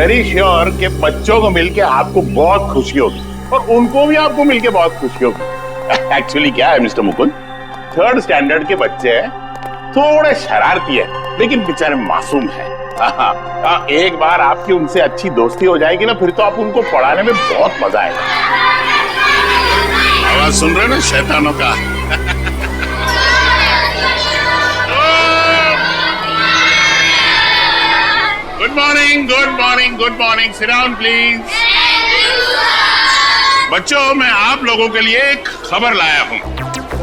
Very sure कि बच्चों को मिलके आपको बहुत खुशी होगी और उनको भी आपको मिलके बहुत खुशी होगी। एक्चुअली क्या है मिस्टर मुकुंद, 3rd स्टैंडर्ड के बच्चे हैं, थोड़े शरारती है लेकिन बेचारे मासूम है। एक बार आपकी उनसे अच्छी दोस्ती हो जाएगी ना, फिर तो आप उनको पढ़ाने में बहुत मजा आएगा। आवाज सुन रहे हो ना शैतानों का? Good morning, good morning, good morning. Sit down please. बच्चों, मैं आप लोगों के लिए एक खबर लाया हूँ।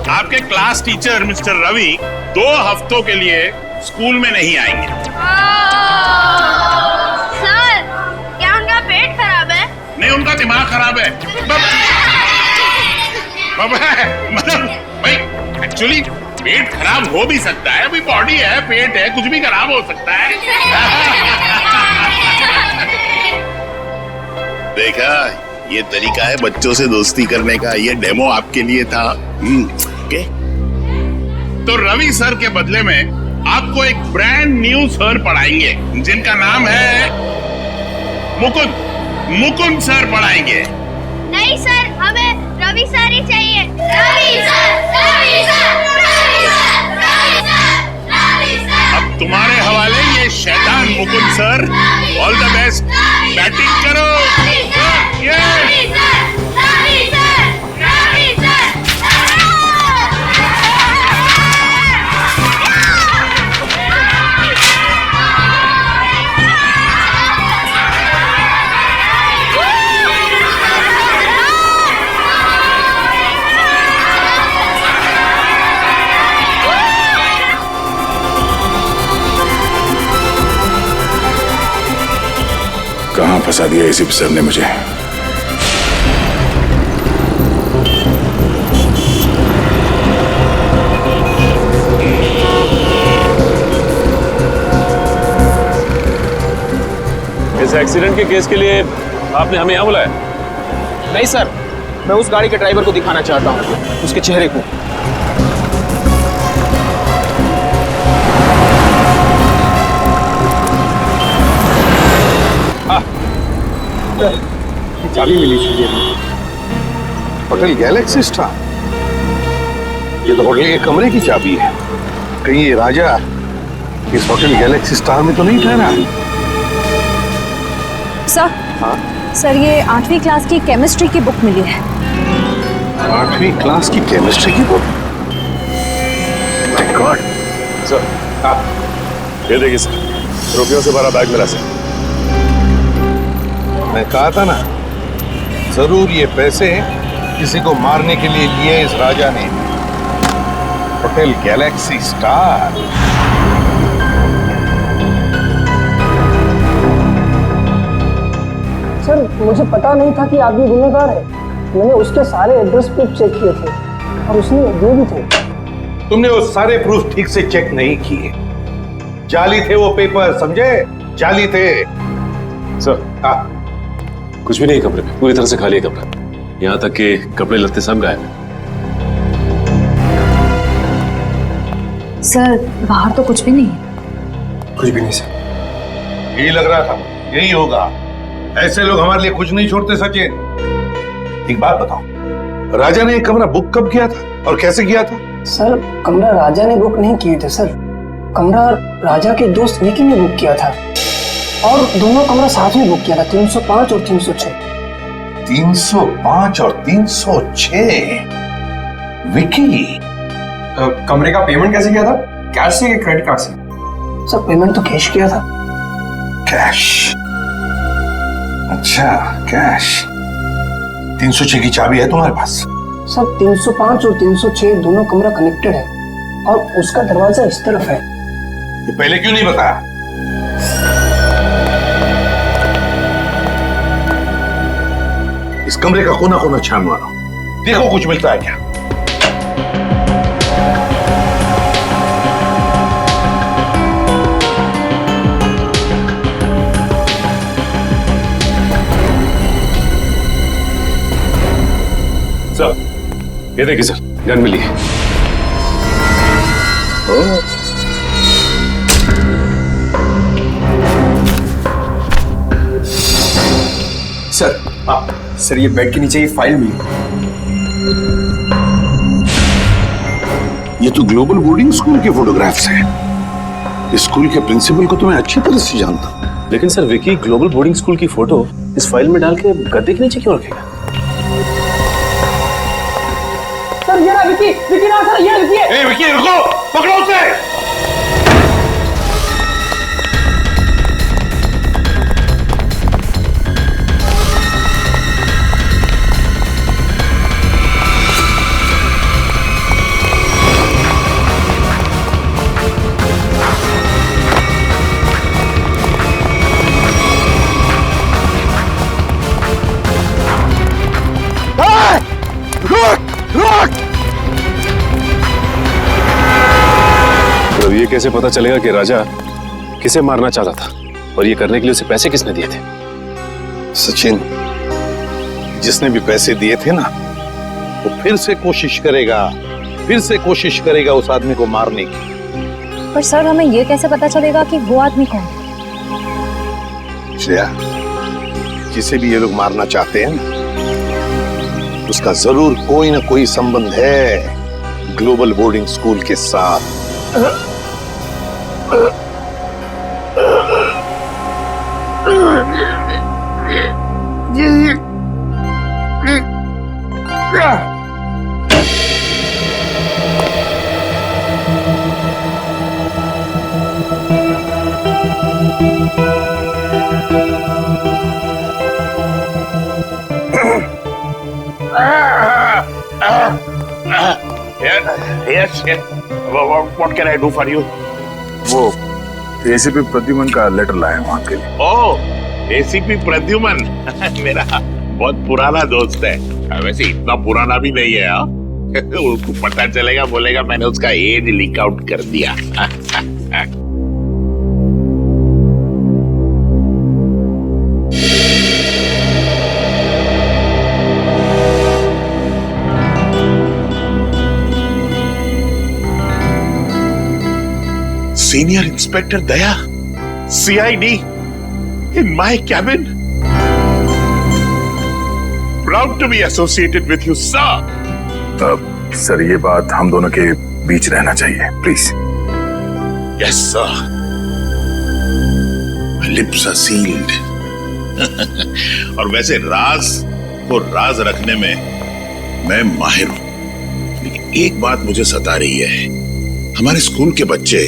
आपके क्लास टीचर मिस्टर रवि 2 हफ्तों के लिए स्कूल में नहीं आएंगे। सर, क्या उनका पेट खराब है? नहीं, उनका दिमाग खराब है। मतलब भाई, एक्चुअली पेट खराब हो भी सकता है, अभी बॉडी है, पेट है, कुछ भी खराब हो सकता है। देखा, ये तरीका है बच्चों से दोस्ती करने का। ये डेमो आपके लिए था। ओके। तो रवि सर के बदले में आपको एक ब्रांड न्यू सर पढ़ाएंगे जिनका नाम है मुकुंद। मुकुंद सर पढ़ाएंगे। नहीं सर, हमें रवि सर ही चाहिए। Ravi sir, Ravi sir, Ravi sir, Ravi sir, Ravi sir. अब तुम्हारे हवाले ये शैतान Mukund sir. All the best, batting करो। कहां फंसा दिया इसी सर ने मुझे। इस एक्सीडेंट के केस के लिए आपने हमें यहां बुलाया? नहीं सर, मैं उस गाड़ी के ड्राइवर को दिखाना चाहता हूं, उसके चेहरे को। चाबी मिली थी होटल गैलेक्सी स्टार। ये तो होटल के कमरे की चाबी है। कहीं ये राजा इस होटल गैलेक्सी स्टार में तो नहीं ठहरा? सर, हाँ सर, ये 8वीं क्लास की केमिस्ट्री की बुक मिली है। 8वीं क्लास की केमिस्ट्री की बुक? Thank God. सर, ये देखिए सर, रुपयों से भरा बैग मिला सर। मैं कहा था ना, जरूर ये पैसे किसी को मारने के लिए लिए इस राजा ने। Hotel Galaxy star. सर, मुझे पता नहीं था कि आदमी गुनहगार है। मैंने उसके सारे एड्रेस प्रूफ चेक किए थे और उसने दिए भी थे। तुमने वो सारे प्रूफ ठीक से चेक नहीं किए। जाली थे वो पेपर, समझे? जाली थे। सर, कुछ भी नहीं कमरे में, पूरी तरह से खाली है कमरा। यहाँ तक कि कपड़े लत्ते सब गायब हैं। सर, बाहर तो कुछ भी नहीं है। कुछ भी नहीं सर। यही लग रहा था, यही होगा। ऐसे लोग हमारे लिए कुछ नहीं छोड़ते सचिन। एक बात बताओ, राजा ने कमरा बुक कब किया था और कैसे किया था? सर, कमरा राजा ने बुक नहीं किए थे सर। कमरा राजा के दोस्त विकी ने बुक किया था और दोनों कमरा साथ में बुक किया था, 305 और 306। 305 और 306? विकी कमरे का पेमेंट कैसे किया था? कैश से या क्रेडिट कार्ड से? सर, पेमेंट तो कैश किया था। कैश? अच्छा, कैश। 306 की चाबी है तुम्हारे पास? सर, 305 और 306 दोनों कमरा कनेक्टेड है और उसका दरवाजा इस तरफ है। ये पहले क्यों नहीं बताया? इस कमरे का कोना कोना छान मारो, देखो कुछ मिलता है क्या। सर, ये देखिए सर, गन मिली है। सर ये बेड के नीचे ये फाइल मिली। ये तो ग्लोबल बोर्डिंग स्कूल के फोटोग्राफ्स हैं। इस स्कूल के प्रिंसिपल को तो मैं अच्छी तरह से जानता हूं। लेकिन sir Vicky global boarding school की फोटो इस फाइल में डाल के गद्दे के नीचे क्यों रखेगा? सर ये रहा विकी, विकी ना सर, ये विकी है। ए विकी रुको, पकड़ो उसे। तो ये कैसे पता चलेगा कि राजा किसे मारना चाहता था और ये करने के लिए उसे पैसे किसने दिए थे? सचिन, जिसने भी पैसे दिए थे ना, वो फिर से कोशिश करेगा उस आदमी को मारने की। पर सर हमें ये कैसे पता चलेगा कि वो आदमी कौन है? श्रेया, जिसे भी ये लोग मारना चाहते हैं ना, उसका जरूर कोई ना कोई संबंध है ग्लोबल बोर्डिंग स्कूल के साथ। Yes. What can I do for you? वो एसीपी प्रद्युमन का लेटर लाया हूँ आपके लिए। ओह, एसीपी प्रद्युमन मेरा बहुत पुराना दोस्त है। वैसे इतना पुराना भी नहीं है। उसको पता चलेगा, बोलेगा मैंने उसका एज लीक आउट कर दिया। Senior Inspector Daya, CID, in my cabin. Proud to be associated with you, sir. Sir ये बात हम दोनों के बीच रहना चाहिए, please. Yes, sir. My lips are sealed. और वैसे राज को राज रखने में मैं माहिर हूं, लेकिन एक बात मुझे सता रही है। हमारे स्कूल के बच्चे,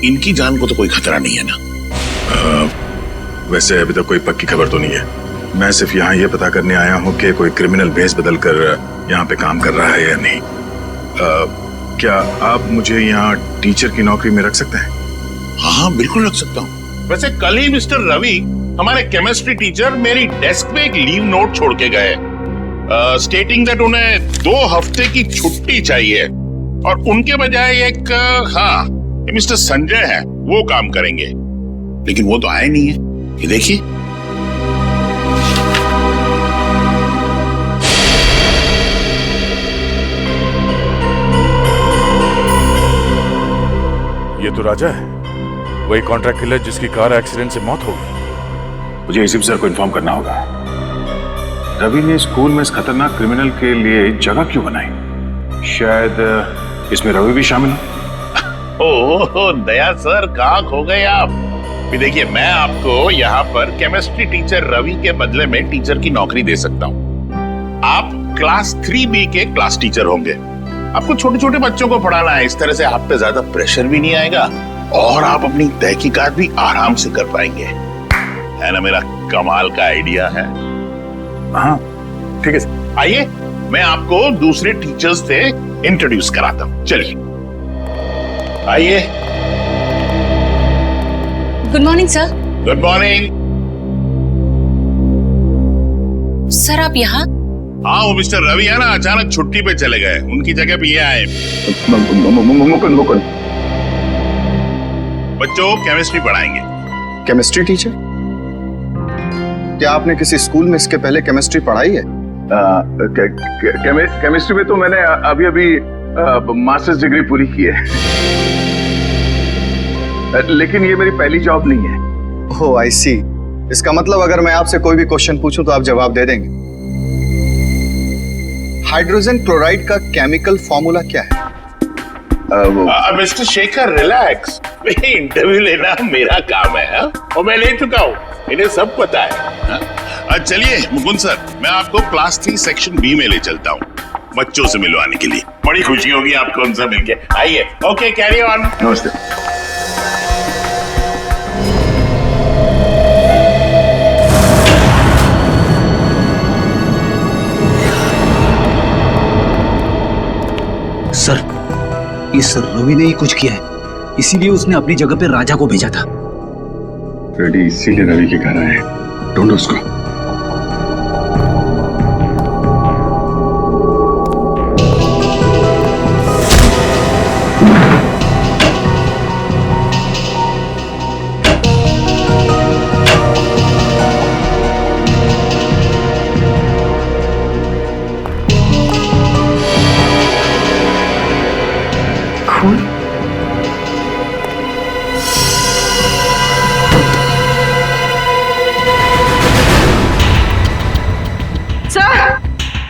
इनकी जान को तो कोई खतरा नहीं है ना? वैसे अभी तक कोई पक्की खबर तो नहीं है। मैं सिर्फ यहाँ ये पता करने आया हूँ कि कोई क्रिमिनल भेस बदल कर यहाँ पे काम कर रहा है या नहीं। क्या आप मुझे यहाँ टीचर की नौकरी में रख सकते हैं? हाँ, बिल्कुल रख सकता हूँ। वैसे कल ही मिस्टर रवि, हमारे केमिस्ट्री टीचर, मेरी डेस्क पे एक लीव नोट छोड़ के गए, स्टेटिंग दैट उन्हें 2 हफ्ते की छुट्टी चाहिए और उनके बजाय एक मिस्टर संजय है, वो काम करेंगे। लेकिन वो तो आए नहीं है। ये देखिए, ये तो राजा है, वही कॉन्ट्रैक्ट किलर जिसकी कार एक्सीडेंट से मौत हो गई। मुझे एसीपी सर को इन्फॉर्म करना होगा। रवि ने स्कूल में इस खतरनाक क्रिमिनल के लिए जगह क्यों बनाई? शायद इसमें रवि भी शामिल हो। ओह दया सर, कहाँ खो गए आप? भी देखिए, मैं आपको यहाँ पर केमिस्ट्री टीचर रवि के बदले में टीचर की नौकरी दे सकता हूँ। आप क्लास 3B के क्लास टीचर होंगे। आपको छोटे छोटे बच्चों को पढ़ाना है। इस तरह से आप पे ज्यादा प्रेशर भी नहीं आएगा और आप अपनी तहकीकात भी आराम से कर पाएंगे। है ना, मेरा कमाल का आइडिया है। हाँ ठीक है सर। आइए, मैं आपको दूसरे टीचर्स से इंट्रोड्यूस कराता हूँ। चलिए आइए। Good morning sir. Good morning. Sir आप यहाँ? हाँ, वो मिस्टर रवि है ना, अचानक छुट्टी पे चले गए। उनकी जगह पे ये आए। मुकुंद। बच्चों केमिस्ट्री पढ़ाएंगे। Chemistry teacher? क्या आपने किसी स्कूल में इसके पहले केमिस्ट्री पढ़ाई है? केमिस्ट्री में तो मैंने अभी मास्टर्स डिग्री पूरी की है, लेकिन ये मेरी पहली जॉब नहीं है। ओह आई सी। इसका मतलब अगर मैं आपसे कोई भी क्वेश्चन पूछूं तो आप जवाब दे देंगे? हाइड्रोजन क्लोराइड का केमिकल फॉर्मूला क्या है? मिस्टर शेखर रिलैक्स, इंटरव्यू लेना मेरा काम है हा? और मैं ले चुका हूँ, इन्हें सब पता है। चलिए मुकुंद सर, मैं आपको क्लास 3 सेक्शन बी में ले चलता हूँ बच्चों से मिलवाने के लिए। बड़ी खुशी होगी आपको उनसे मिलके। आइए। Okay, carry on. नमस्ते। सर, इस रवि ने ही कुछ किया है, इसीलिए उसने अपनी जगह पे राजा को भेजा था। रेडी इसीलिए रवि के घर आए, ढूंढो उसको।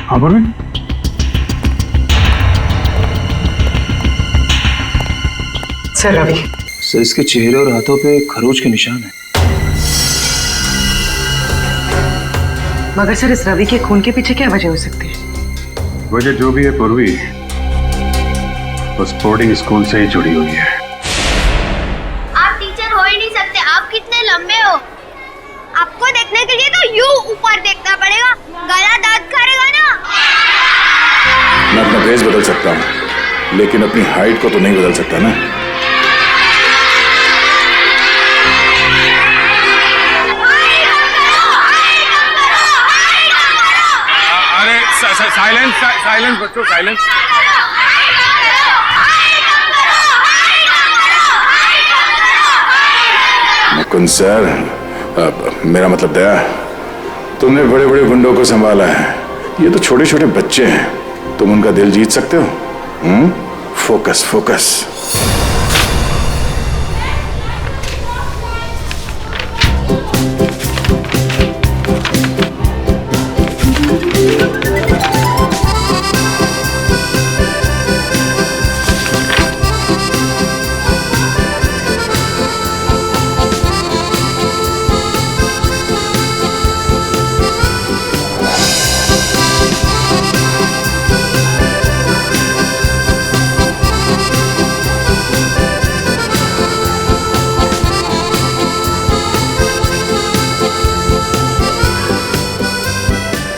हाँ परवीन, सर रवि। सर, इसके चेहरे और हाथों पे खरोच के निशान है। मगर सर, इस रवि के खून के पीछे क्या वजह हो सकती है? वजह जो भी है पूर्वी, उस बोर्डिंग स्कूल से ही जुड़ी हुई है। आप टीचर हो ही नहीं सकते, आप कितने लंबे हो। आपको देखने के लिए तो यूं ऊपर देखना पड़ेगा, गला दर्द करेगा ना। मैं अपना भेष बदल सकता हूँ, लेकिन अपनी हाइट को तो नहीं बदल सकता ना। अरे साइलेंस साइलेंस बच्चों, साइलेंस। मुकुंद सर, मेरा मतलब दया, तुमने बड़े बड़े गुंडों को संभाला है, ये तो छोटे छोटे बच्चे हैं, तुम उनका दिल जीत सकते हो? Focus focus.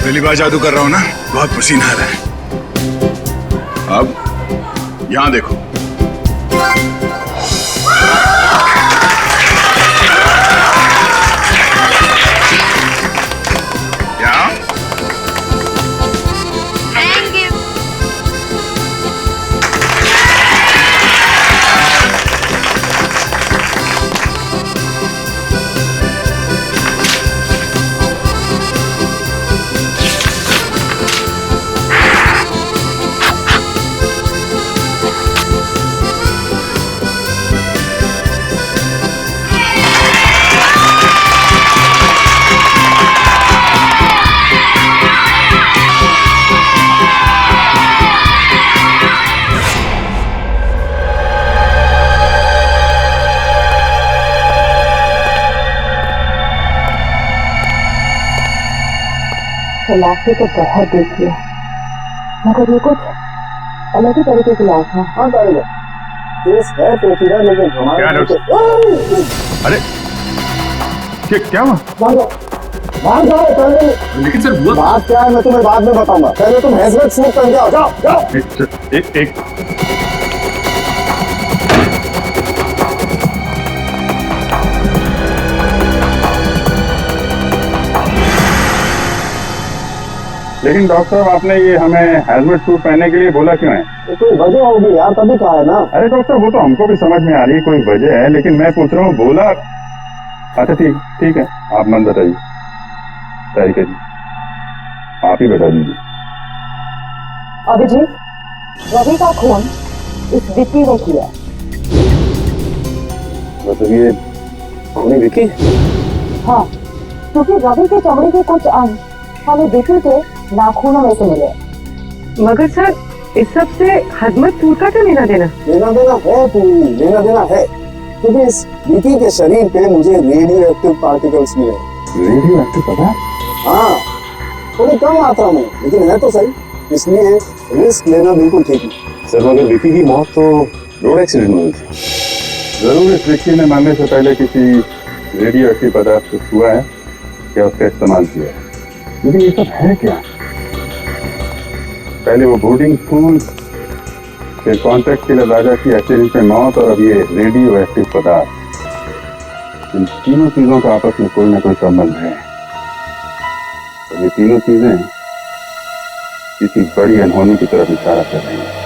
पहली बार जादू कर रहा हूं ना, बहुत पसीना आ रहा है। अब यहां देखो। यहां। Thank you. लाशें तो बहुत देखी है, मगर ये कुछ अलग ही तरीके की लाश है। हाँ केस है पेचीदा, लेकिन हमारे अरे क्या हुआ? बाहर जाओ पहले। लेकिन सर हुआ बात क्या है मैं तुम्हें बाद में बताऊंगा, पहले तुम हेलमेट सूट पहन जाओ। जाओ जाओ। एक लेकिन डॉक्टर साहब, आपने ये हमें हेलमेट सूट पहनने के लिए बोला क्यों है? तो कोई वजह होगी यार, तभी कहा है ना। अरे डॉक्टर, वो तो हमको भी समझ में आ रही है कोई वजह है, लेकिन मैं पूछ रहा हूँ बोला। अच्छा ठीक है, आप मन बताइए। तारिका जी, आप ही बता दीजिए। अभिजीत, रवि का खून इस विक्की ने किया। मतलब ये खूनी विक्की? हाँ, क्योंकि रवि के चमड़े के कुछ अंग हमें विक्की के नाखूनों में से मिले। मगर सर इस सब से हजमत सूर का क्या लेना देना? लेना देना है पूरी, लेना देना है, क्योंकि इस विकी के शरीर पे मुझे रेडियो एक्टिव पार्टिकल्स मिले। रेडियो एक्टिव पता? हाँ, थोड़ी कम मात्रा में, लेकिन है तो सही, इसलिए रिस्क लेना बिल्कुल ठीक है। सर मगर विकी की मौत तो रोड एक्सीडेंट में हुई थी। जरूर इस विकी ने मरने से पहले किसी रेडियो एक्टिव पदार्थ को छुआ है या उसका इस्तेमाल किया है, लेकिन ये सब है क्या? पहले वो बोर्डिंग स्कूल, फिर कॉन्ट्रैक्ट किलर राजा की एक्सीडेंट में मौत, और अब ये रेडियो एक्टिव पदार्थ। इन तीनों चीजों का आपस में कोई ना कोई संबंध है, और ये तीनों चीजें किसी बड़ी अनहोनी की तरफ इशारा कर रही हैं।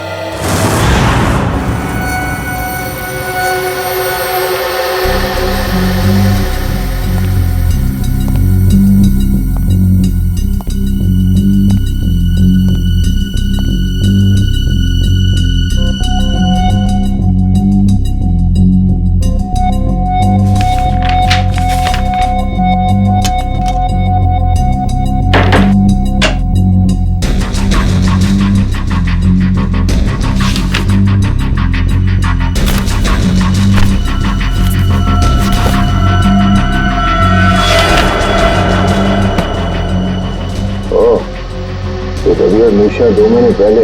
निशा 2 महीने पहले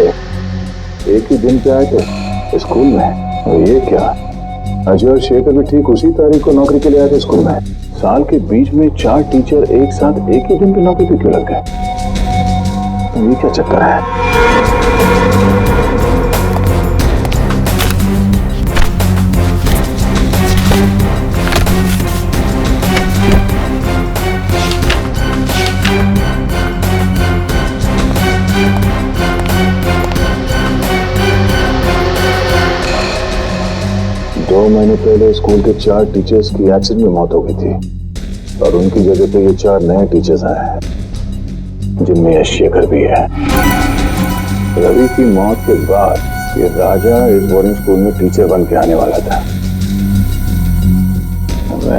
एक ही दिन पे आए थे स्कूल में, और ये क्या, अजय और शेखर भी ठीक उसी तारीख को नौकरी के लिए आए थे स्कूल में। साल के बीच में 4 टीचर एक साथ एक ही दिन पे नौकरी पे क्यों लग गए? ये क्या चक्कर है? महीने पहले स्कूल के 4 टीचर्स की एक्सीडेंट में मौत हो गई थी, और उनकी जगह पे ये 4 नए टीचर्स आए हैं, जिनमें यश शेखर भी है। रवि की मौत के बाद ये राजा इस बोर्डिंग स्कूल में टीचर बन के आने वाला था।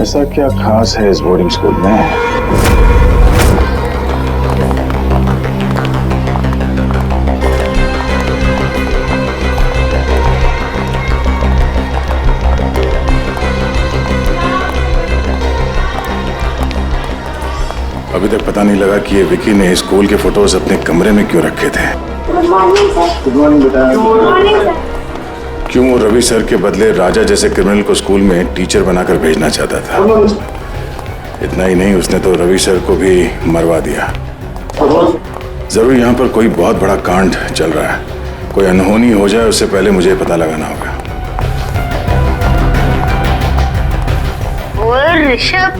ऐसा क्या खास है इस बोर्डिंग स्कूल में? अभी तक पता नहीं लगा कि ये विकी ने स्कूल के फोटोज अपने कमरे में क्यों रखे थे। Good morning sir. Good morning बेटा। Good morning sir. क्यों वो रवि सर के बदले राजा जैसे क्रिमिनल को स्कूल में टीचर बनाकर भेजना चाहता था। इतना ही नहीं, उसने तो रवि सर को भी मरवा दिया। जरूर यहाँ पर कोई बहुत बड़ा कांड चल रहा है, कोई अनहोनी हो जाए उससे पहले मुझे पता लगाना होगा। ऋषभ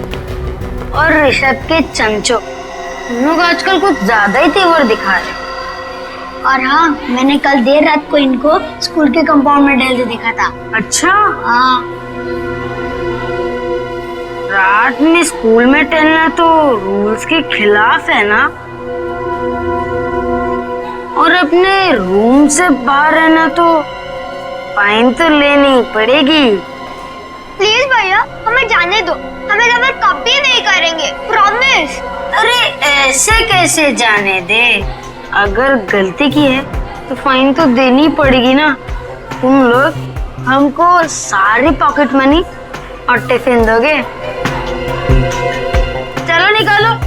और ऋषभ के चंचो, हम लोग आजकल कुछ ज्यादा ही तेवर दिखा रहे। और हाँ, मैंने कल देर रात को इनको स्कूल के कंपाउंड में टहलते देखा था। अच्छा? हाँ। रात में स्कूल में टहलना तो रूल्स के खिलाफ है ना, और अपने रूम से बाहर रहना तो फाइन तो लेनी पड़ेगी। प्लीज भैया, हमें जाने दो, हमें जबर कभी नहीं करेंगे, प्रॉमिस। अरे ऐसे कैसे जाने दे, अगर गलती की है तो फाइन तो देनी पड़ेगी ना। तुम लोग हमको सारी पॉकेट मनी और टिफिन दोगे? चलो निकालो।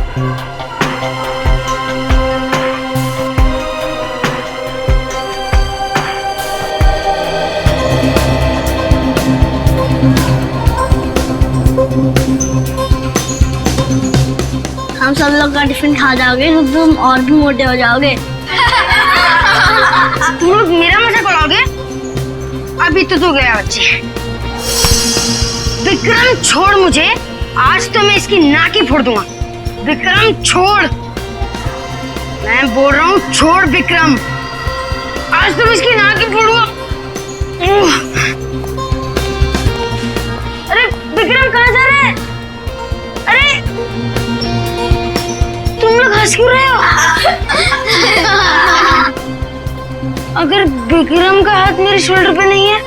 हम सब लोग का टिफिन खा जाओगे तो तुम और भी मोटे हो जाओगे। तुम लोग मेरा मजाक उड़ाओगे? अभी तो गया बच्चे। विक्रम छोड़ मुझे, आज तो मैं इसकी नाक ही फोड़ दूंगा। विक्रम छोड़, मैं बोल रहा हूँ छोड़ विक्रम, आज तो मैं इसकी नाक ही फोड़ूंगा। अरे विक्रम कहाँ जा रहे हैं? अरे तुम लोग हंस क्यों रहे हो? अगर विक्रम का हाथ मेरे शोल्डर पे नहीं है,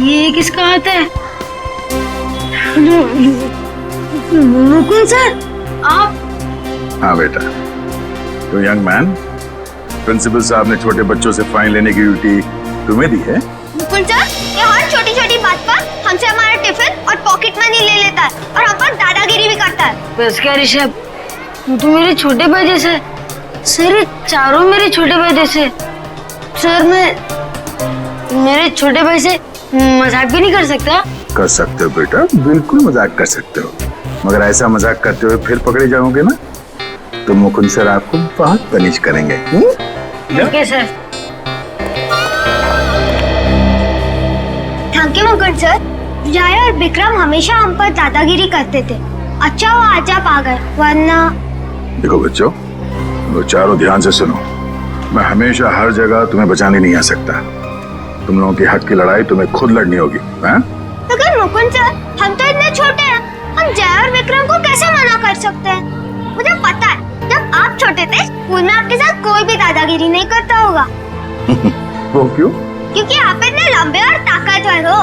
ये किसका हाथ है? मुकुंद सर, आप? हाँ बेटा, यू यंग मैन, प्रिंसिपल साहब ने छोटे बच्चों से फाइन लेने की ड्यूटी तुम्हें दी है? मुकुंद सर, ये हर छोटी छोटी बात पर हमसे हमारा टिफिन और पॉकेट मनी ले लेता है और हम पर दादागिरी भी करता है। बस क्या ऋषभ, तू मेरे छोटे भाई जैसे है। सर ये चारों मेरे छोटे भाई जैसे। सर मैं मेरे छोटे भाई से मजाक भी नहीं कर सकता? कर सकते हो बेटा, बिल्कुल मजाक कर सकते हो, मगर ऐसा मजाक करते हुए फिर पकड़े जाओगे ना तो मुकुंद सर आपको बहुत पनिश करेंगे। Okay sir. Thank you Mukund sir. जय और विक्रम हमेशा हम पर दादागिरी करते थे। अच्छा वो आज आप आ गए, वरना। देखो बच्चों, वो चारों ध्यान से सुनो। मैं हमेशा हर जगह तुम्हें बचाने नहीं आ सकता। तुम लोगों के हक की लड़ाई तुम्हें खुद लड़नी होगी। मगर मुकुंद सर, हम तो इतने छोटे हैं, हम जय और विक्रम को कैसे मना कर सकते हैं? मुझे पता है, जब आप छोटे थे स्कूल में आपके साथ कोई भी दादागिरी नहीं करता होगा। वो क्यों? क्योंकि आप इतने लंबे और ताकतवर हो।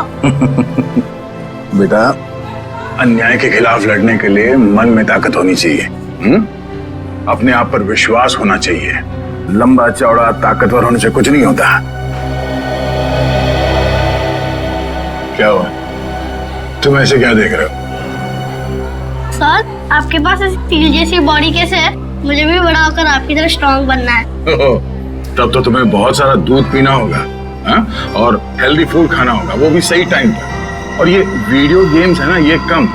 बेटा, अन्याय के खिलाफ लड़ने के लिए मन में ताकत होनी चाहिए। अपने आप पर विश्वास होना चाहिए। लंबा चौड़ा ताकतवर होने से कुछ नहीं होता। क्या हुआ? तुम ऐसे क्या देख रहे हो? सर, आपके पास ऐसी स्टील जैसी बॉडी कैसे है? मुझे भी बड़ा होकर आपकी तरह स्ट्रॉन्ग बनना है। तब तो तुम्हें बहुत सारा दूध पीना होगा, और हेल्दी फूड खाना होगा, वो भी सही टाइम पर। और ये वीडियो गेम्स है ना, ये कम,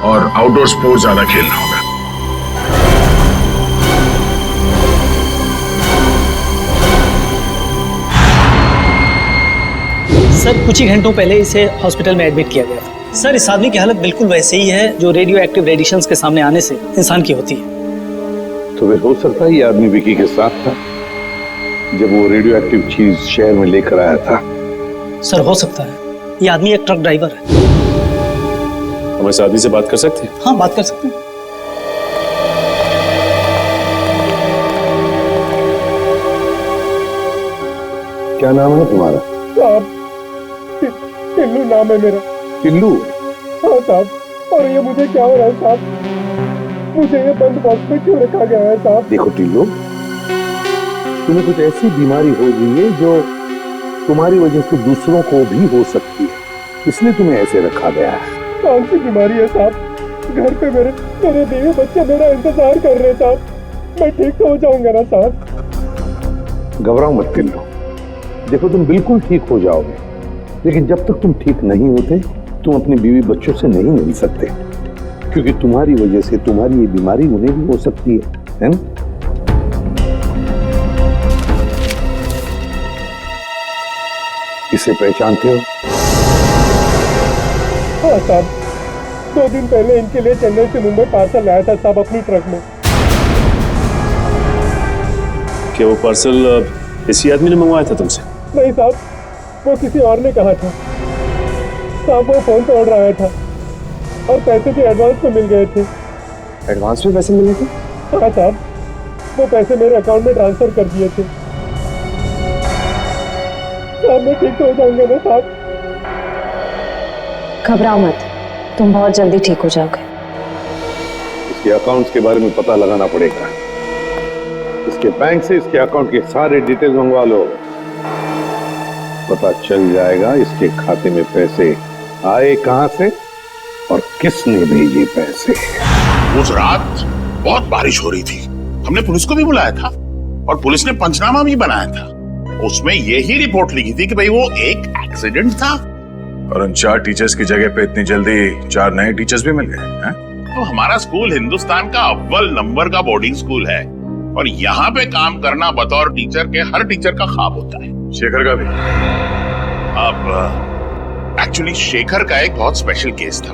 और आउटडोर स्पोर्ट्स ज्यादा खेलना होगा। सर कुछ ही घंटों पहले इसे हॉस्पिटल में एडमिट किया गया था। सर इस आदमी की हालत बिल्कुल वैसे ही है जो रेडियो एक्टिव रेडिएशंस के सामने आने से इंसान की होती है। तो फिर हो सकता है ये आदमी विकी के साथ था जब वो रेडियो एक्टिव चीज शहर में लेकर आया था। सर हो सकता है, ये आदमी एक ट्रक ड्राइवर है। हम इस आदमी से बात कर सकते हैं? हाँ बात कर सकते हैं। क्या नाम है तुम्हारा? साहब, टिल्लू नाम है मेरा। टिल्लू? हाँ साहब। और ये मुझे क्या हो रहा है साहब? मुझे ये बंद बॉक्स में क्यों रखा गया है साहब? देखो टिल्लू, तुम्हें कुछ ऐसी बीमारी हो गई है जो तुम्हारी वजह से दूसरों को भी हो सकती है, इसलिए तुम्हें ऐसे रखा गया है। कौन सी बीमारी है साहब? घर पे मेरे बीवी बच्चे मेरा इंतजार कर रहे हैं साहब। मैं ठीक तो हो जाऊंगा ना साहब? घबराओ मत टिल्लू, देखो तुम बिल्कुल ठीक हो जाओगे, लेकिन जब तक तुम ठीक नहीं होते तुम अपनी बीवी बच्चों से नहीं मिल सकते, क्योंकि तुम्हारी वजह से तुम्हारी ये बीमारी उन्हें भी हो सकती है ना? इसे पहचानते हो? हाँ साहब, 2 दिन पहले इनके लिए चेन्नई से मुंबई पार्सल लाया था साहब अपनी ट्रक में। क्या वो पार्सल इसी आदमी ने मंगवाया था तुमसे? नहीं साहब, वो किसी और ने कहा था साहब। वो फोन पे ऑर्डर आया था और पैसे भी एडवांस में मिल गए थे। एडवांस में पैसे मिले थे? हाँ साहब, वो पैसे मेरे अकाउंट में ट्रांसफर कर दिए थे साहब। मैं ठीक तो हो जाऊंगा ना साहब? घबराओ मत, तुम बहुत जल्दी ठीक हो जाओगे। इसके अकाउंट्स के बारे में पता लगाना पड़ेगा। इसके बैंक से इसके अकाउंट के सारे डिटेल मंगवा लो, पता चल जाएगा इसके खाते में पैसे आए कहां से और किसने भेजे पैसे। उस रात बहुत बारिश हो रही थी, हमने पुलिस को भी बुलाया था और पुलिस ने पंचनामा भी बनाया था। उसमें यही रिपोर्ट लिखी थी कि भाई वो एक एक्सीडेंट था। और उन 4 टीचर्स की जगह पे इतनी जल्दी 4 नए टीचर्स भी मिल गए हैं? तो हमारा स्कूल हिंदुस्तान का अव्वल नंबर का बोर्डिंग स्कूल है और यहाँ पे काम करना बतौर टीचर के हर टीचर का ख्वाब होता है। शेखर का भी? अब एक्चुअली शेखर का एक बहुत स्पेशल केस था।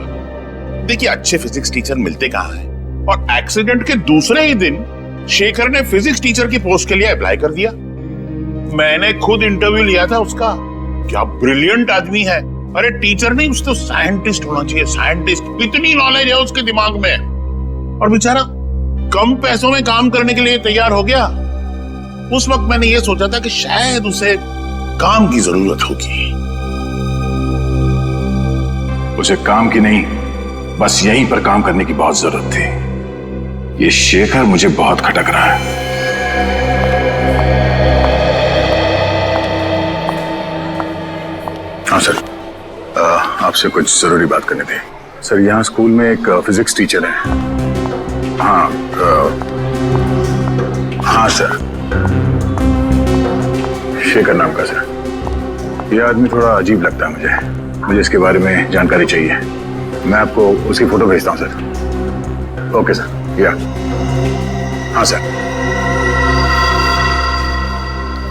देखिए अच्छे फिजिक्स टीचर मिलते कहाँ हैं, और एक्सीडेंट के दूसरे ही दिन शेखर ने फिजिक्स टीचर की पोस्ट के लिए अप्लाई कर दिया। मैंने खुद इंटरव्यू लिया था उसका। क्या ब्रिलियंट आदमी है। अरे टीचर नहीं, उसको साइंटिस्ट होना चाहिए, साइंटिस्ट। इतनी नॉलेज है उसके दिमाग में, और बेचारा कम पैसों में काम करने के लिए तैयार हो गया। उस वक्त मैंने ये सोचा था कि शायद उसे काम की जरूरत होगी। उसे काम की नहीं, बस यहीं पर काम करने की बहुत जरूरत थी। ये शेखर मुझे बहुत खटक रहा है। हाँ सर, आपसे कुछ जरूरी बात करनी थी। सर, यहाँ स्कूल में एक फिजिक्स टीचर है। हाँ हाँ सर, शेखर नाम का सर। यह आदमी थोड़ा अजीब लगता है मुझे इसके बारे में जानकारी चाहिए। मैं आपको उसकी फोटो भेजता हूँ सर। ओके सर, या हाँ सर।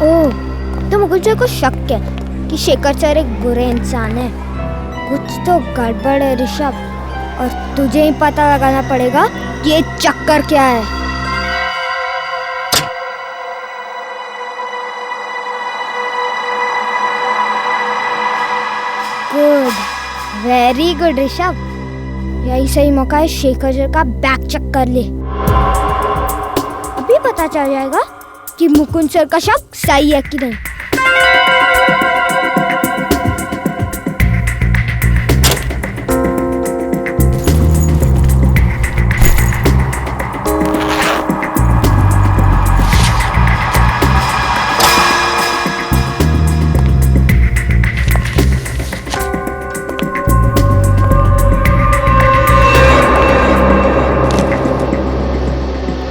ओह, तो मुकुल सर को शक है कि शेखर सर एक बुरे इंसान है। कुछ तो गड़बड़ है ऋषभ, और तुझे ही पता लगाना पड़ेगा कि ये चक्कर क्या है। Good, very good Rishabh. यही सही मौका है शेखर सर का बैक चेक कर ले। अभी पता चल जाएगा कि मुकुंद सर का शक सही है कि नहीं।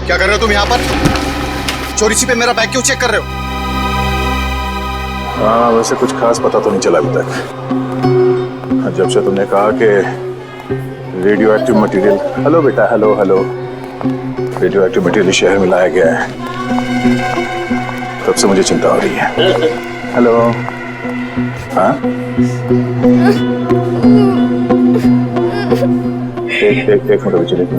क्या कर रहे हो तुम यहाँ पर? चोरी छिपे मेरा बैग क्यों चेक कर रहे हो? हाँ, वैसे कुछ खास पता तो नहीं चला अभी तक। जब से तुमने कहा कि रेडियो एक्टिव मटेरियल, हेलो बेटा, hello hello, radio active material शहर में लाया गया है, तब से मुझे चिंता हो रही है। हेलो, हाँ, एक मिनट पीछे देखो।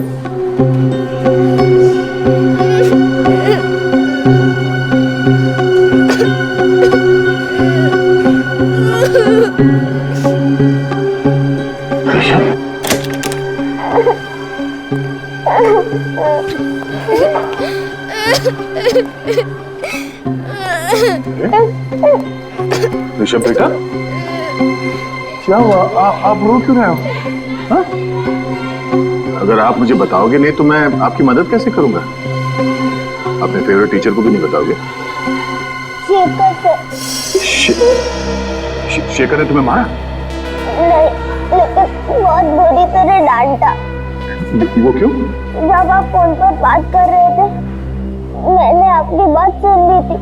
ऋषभ बेटा, क्या हुआ? आप रो क्यों रहे हो? हाँ? अगर आप मुझे बताओगे नहीं तो मैं आपकी मदद कैसे करूंगा? अपने फेवरेट टीचर को भी नहीं बताओगे? शेखर ने तुम्हें मारा? नहीं, लेकिन बहुत बुरी तरह डांटा। वो क्यों? जब आप फोन पर बात कर रहे थे, मैंने आपकी बात सुन ली थी,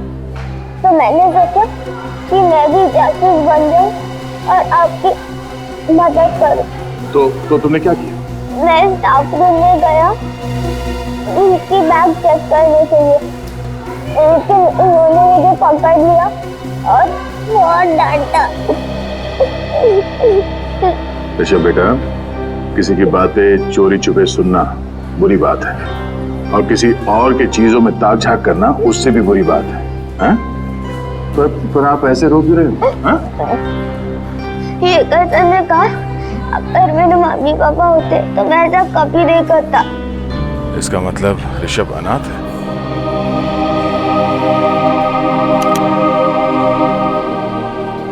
तो मैंने सोचा कि मैं भी जासूस बन जाऊं और आपकी मदद करूं। तो तुमने क्या किया? मैं स्टाफ रूम में गया उनकी बैग चेक करने के लिए, लेकिन उन्होंने मुझे पकड़ लिया और बहुत डांटा। ऋषभ बेटा, किसी की बातें चोरी छुपे सुनना बुरी बात है, और किसी और के चीजों में ताक झाक करना उससे भी बुरी बात है। हाँ? पर आप ऐसे रो क्यों रहे हो? हाँ? ये कहते ने कहा, अगर मेरे मम्मी पापा होते तो मैं ऐसा कभी नहीं करता। इसका मतलब ऋषभ अनाथ है?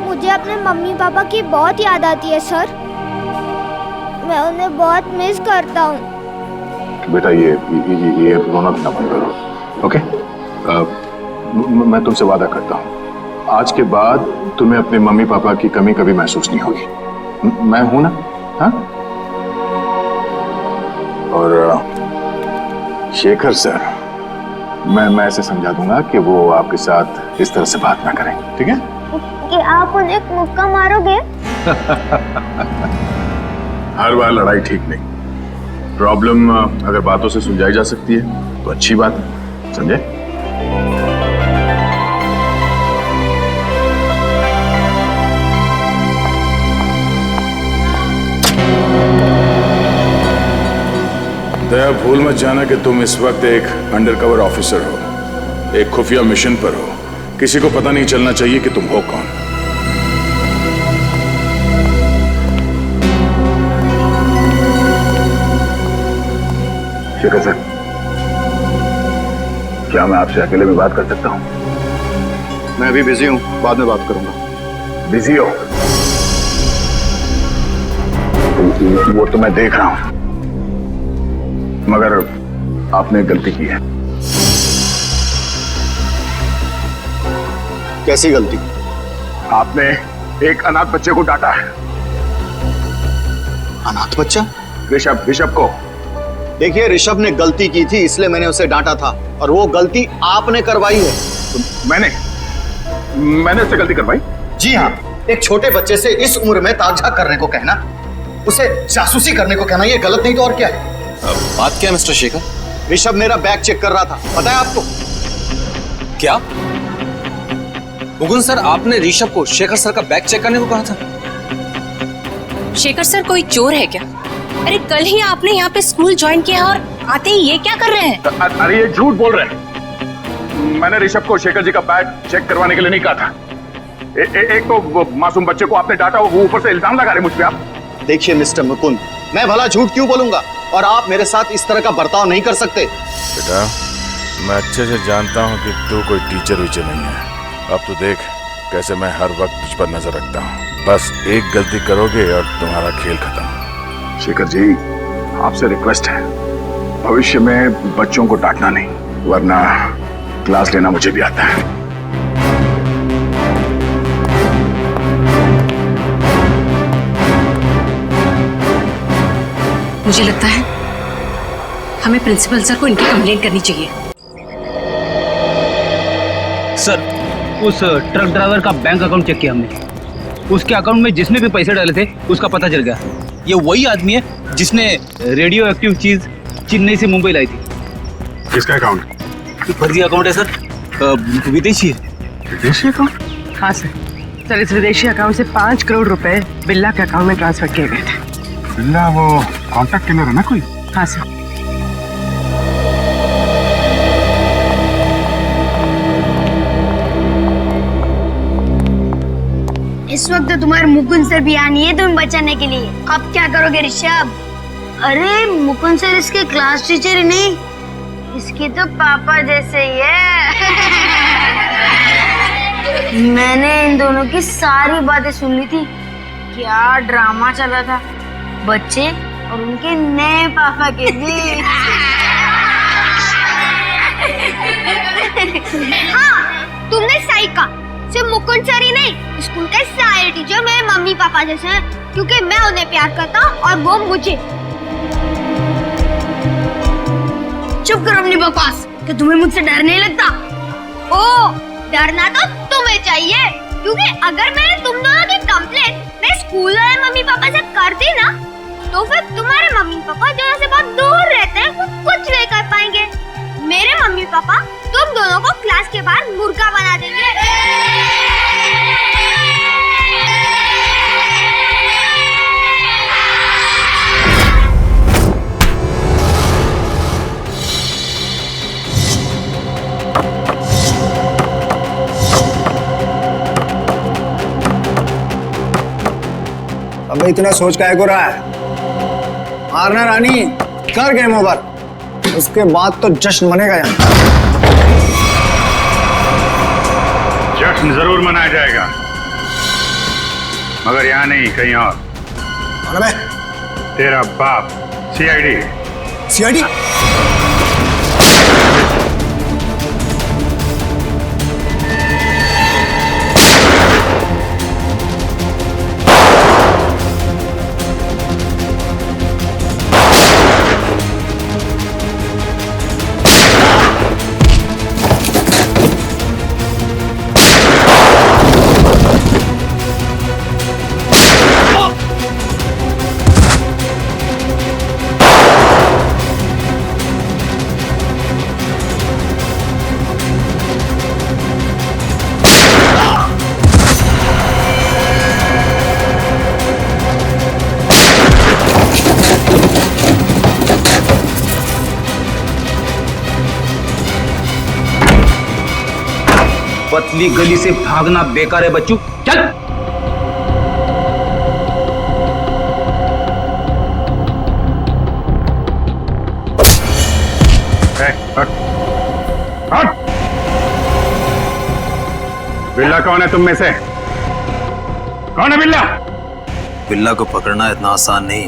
मुझे अपने मम्मी पापा की बहुत याद आती है सर, मैं उन्हें बहुत मिस करता हूँ। बेटा, ये रोना धोना बंद करो, ओके? मैं तुमसे वादा करता हूँ, आज के बाद तुम्हें अपने मम्मी पापा की कमी कभी महसूस नहीं होगी। मैं हूं ना? हाँ? और शेखर सर, मैं ऐसे समझा दूंगा कि वो आपके साथ इस तरह से बात ना करें, ठीक है? कि आप उन्हें एक मुक्का मारोगे? हर बार लड़ाई ठीक नहीं। प्रॉब्लम अगर बातों से सुलझाई जा सकती है तो अच्छी बात है, समझे? दया, भूल मत जाना कि तुम इस वक्त एक अंडरकवर ऑफिसर हो, एक खुफिया मिशन पर हो। किसी को पता नहीं चलना चाहिए कि तुम हो कौन। शेखर सर, क्या मैं आपसे अकेले में बात कर सकता हूं? मैं अभी बिजी हूं, बाद में बात करूंगा। बिजी हो? वो तो मैं देख रहा हूं, मगर आपने गलती की है। कैसी गलती? आपने एक अनाथ बच्चे को डांटा है। अनाथ बच्चा? ऋषभ को। देखिए, ऋषभ ने गलती की थी इसलिए मैंने उसे डांटा था, और वो गलती आपने करवाई है। तो मैंने उससे गलती करवाई? जी हाँ, एक छोटे बच्चे से इस उम्र में ताक-झाक करने को कहना, उसे जासूसी करने को कहना, ये गलत नहीं तो और क्या है? बात क्या है मिस्टर शेखर? ऋषभ मेरा बैग चेक कर रहा था, पता है आपको? क्या मुकुंद सर, आपने ऋषभ को शेखर सर का बैग चेक करने को कहा था? शेखर सर कोई चोर है क्या? अरे कल ही आपने यहाँ पे स्कूल ज्वाइन किया और आते ही ये क्या कर रहे हैं? अरे ये झूठ बोल रहे हैं। मैंने ऋषभ को शेखर जी का बैग चेक करवाने के लिए नहीं कहा था। एक तो वो मासूम बच्चे को आपने डांटा, वो ऊपर से इल्जाम लगा रहे मुझ पे आप। देखिए मिस्टर मुकुंद, मैं भला झूठ क्यों बोलूंगा, और आप मेरे साथ इस तरह का बर्ताव नहीं कर सकते। बेटा, मैं अच्छे से जानता हूँ कि तू कोई टीचर वीचर नहीं है। अब तो देख कैसे मैं हर वक्त तुझ पर नजर रखता हूँ। बस एक गलती करोगे और तुम्हारा खेल खत्म। शेखर जी, आपसे रिक्वेस्ट है, भविष्य में बच्चों को डांटना नहीं, वरना क्लास लेना मुझे भी आता है। मुझे लगता है हमें प्रिंसिपल सर को इनकी कंप्लेंट करनी चाहिए। सर, उस ट्रक ड्राइवर का बैंक अकाउंट चेक किया हमने। उसके अकाउंट में जिसने भी पैसे डाले थे उसका पता चल गया। ये वही आदमी है जिसने रेडियो एक्टिव चीज चेन्नई से मुंबई लाई थी। किसका अकाउंट? फर्जी अकाउंट है सर, विदेशी है। विदेशी अकाउंट? हाँ सर, इस विदेशी अकाउंट से 5 करोड़ रुपए बिल्ला के अकाउंट में ट्रांसफर किए गए थे। बिल्ला वो कॉन्टैक्ट किलर है ना कोई? हाँ सर। इस वक्त तो तुम्हारे मुकुंद सर भी यहाँ नहीं है तुम्हें बचाने के लिए। अब क्या करोगे ऋषभ? अरे मुकुंद सर इसके क्लास टीचर ही नहीं, इसके तो पापा जैसे ही है। मैंने इन दोनों की सारी बातें सुन ली थी। क्या ड्रामा चला था बच्चे और उनके नए पापा के बीच। हाँ, तुमने सही कहा। सिर्फ मुकुंद सर ही नहीं, स्कूल के सारे टीचर मेरे मम्मी पापा जैसे हैं, क्योंकि मैं उन्हें प्यार करता हूँ और वो मुझे। चुप करो अपनी बकवास। क्या तुम्हें मुझसे डर नहीं लगता? ओ, डरना तो तुम्हें चाहिए, क्योंकि अगर मैंने तुम दोनों की कंप्लेंट मेरे स्कूल वाले मम्मी पापा से कर दी ना, तो फिर तुम्हारे मम्मी पापा जहाँ से बहुत दूर रहते हैं वो कुछ नहीं कर पाएंगे। मेरे मम्मी पापा तुम दोनों को क्लास के बाहर मुर्गा बना देंगे। अबे इतना सोच काहे को रहा है? मारना रानी, कर गेम ओवर, उसके बाद तो जश्न मनेगा यहाँ। जश्न जरूर मनाया जाएगा, मगर यहाँ नहीं, कहीं और। कौन है? तेरा बाप, सीआईडी। सीआईडी? पतली गली से भागना बेकार है बच्चू, चल। बिल्ला कौन है तुम में से? कौन है बिल्ला? बिल्ला को पकड़ना इतना आसान नहीं,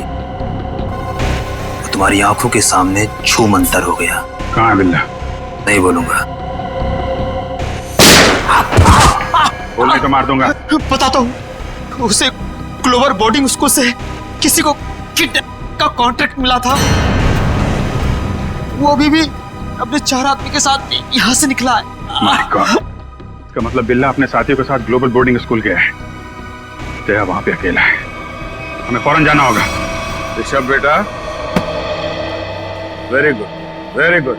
वो तुम्हारी आंखों के सामने छू मंतर हो गया। कहाँ है बिल्ला? नहीं बोलूंगा। बोलने तो मार दूंगा। बताता हूँ, उसे ग्लोबल बोर्डिंग स्कूल से किसी को किडनैप का कॉन्ट्रैक्ट मिला था। वो अभी भी अपने 4 आदमी के साथ यहाँ से निकला है। माय गॉड, इसका मतलब बिल्ला अपने साथियों के साथ ग्लोबल बोर्डिंग स्कूल गया है। तेरा वहां पे अकेला है, हमें फौरन जाना होगा। ऋषभ बेटा, वेरी गुड, वेरी गुड।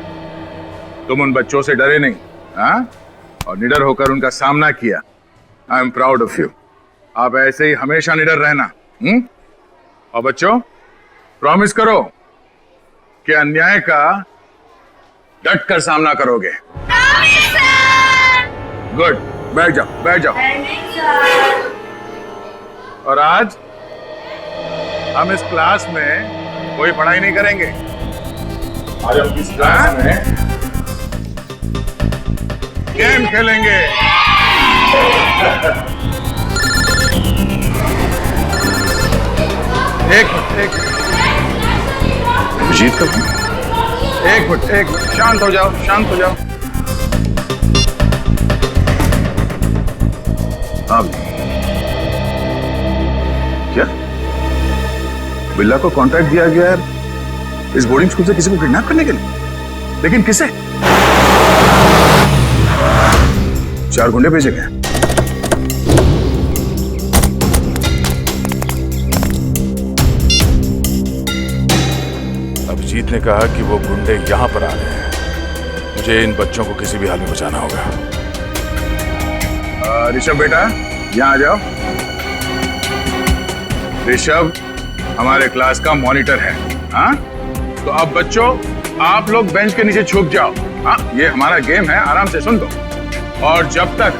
तुम उन बच्चों से डरे नहीं, हाँ? और निडर होकर उनका सामना किया। I am proud of you. आप ऐसे ही हमेशा निडर रहना। और बच्चों, प्रॉमिस करो कि अन्याय का डट कर सामना करोगे। गुड, बैठ जाओ, बैठ जाओ। और आज हम इस क्लास में कोई पढ़ाई नहीं करेंगे। आज हम इस क्लास में गेम खेलेंगे। एक मिनट, जीत कर एक मिनट, शांत हो जाओ, शांत हो जाओ। अब क्या बिल्ला को कॉन्ट्रैक्ट दिया गया है इस बोर्डिंग स्कूल से किसी को किडनैप करने के लिए? लेकिन किसे? 4 गुंडे भेजे गए। अभिजीत ने कहा कि वो गुंडे यहां पर आ रहे हैं। मुझे इन बच्चों को किसी भी हाल में बचाना होगा। ऋषभ बेटा, यहां आ जाओ। ऋषभ हमारे क्लास का मॉनिटर है, हाँ? तो अब बच्चों, आप लोग बेंच के नीचे छुप जाओ। हाँ, ये हमारा गेम है, आराम से सुन दो। और जब तक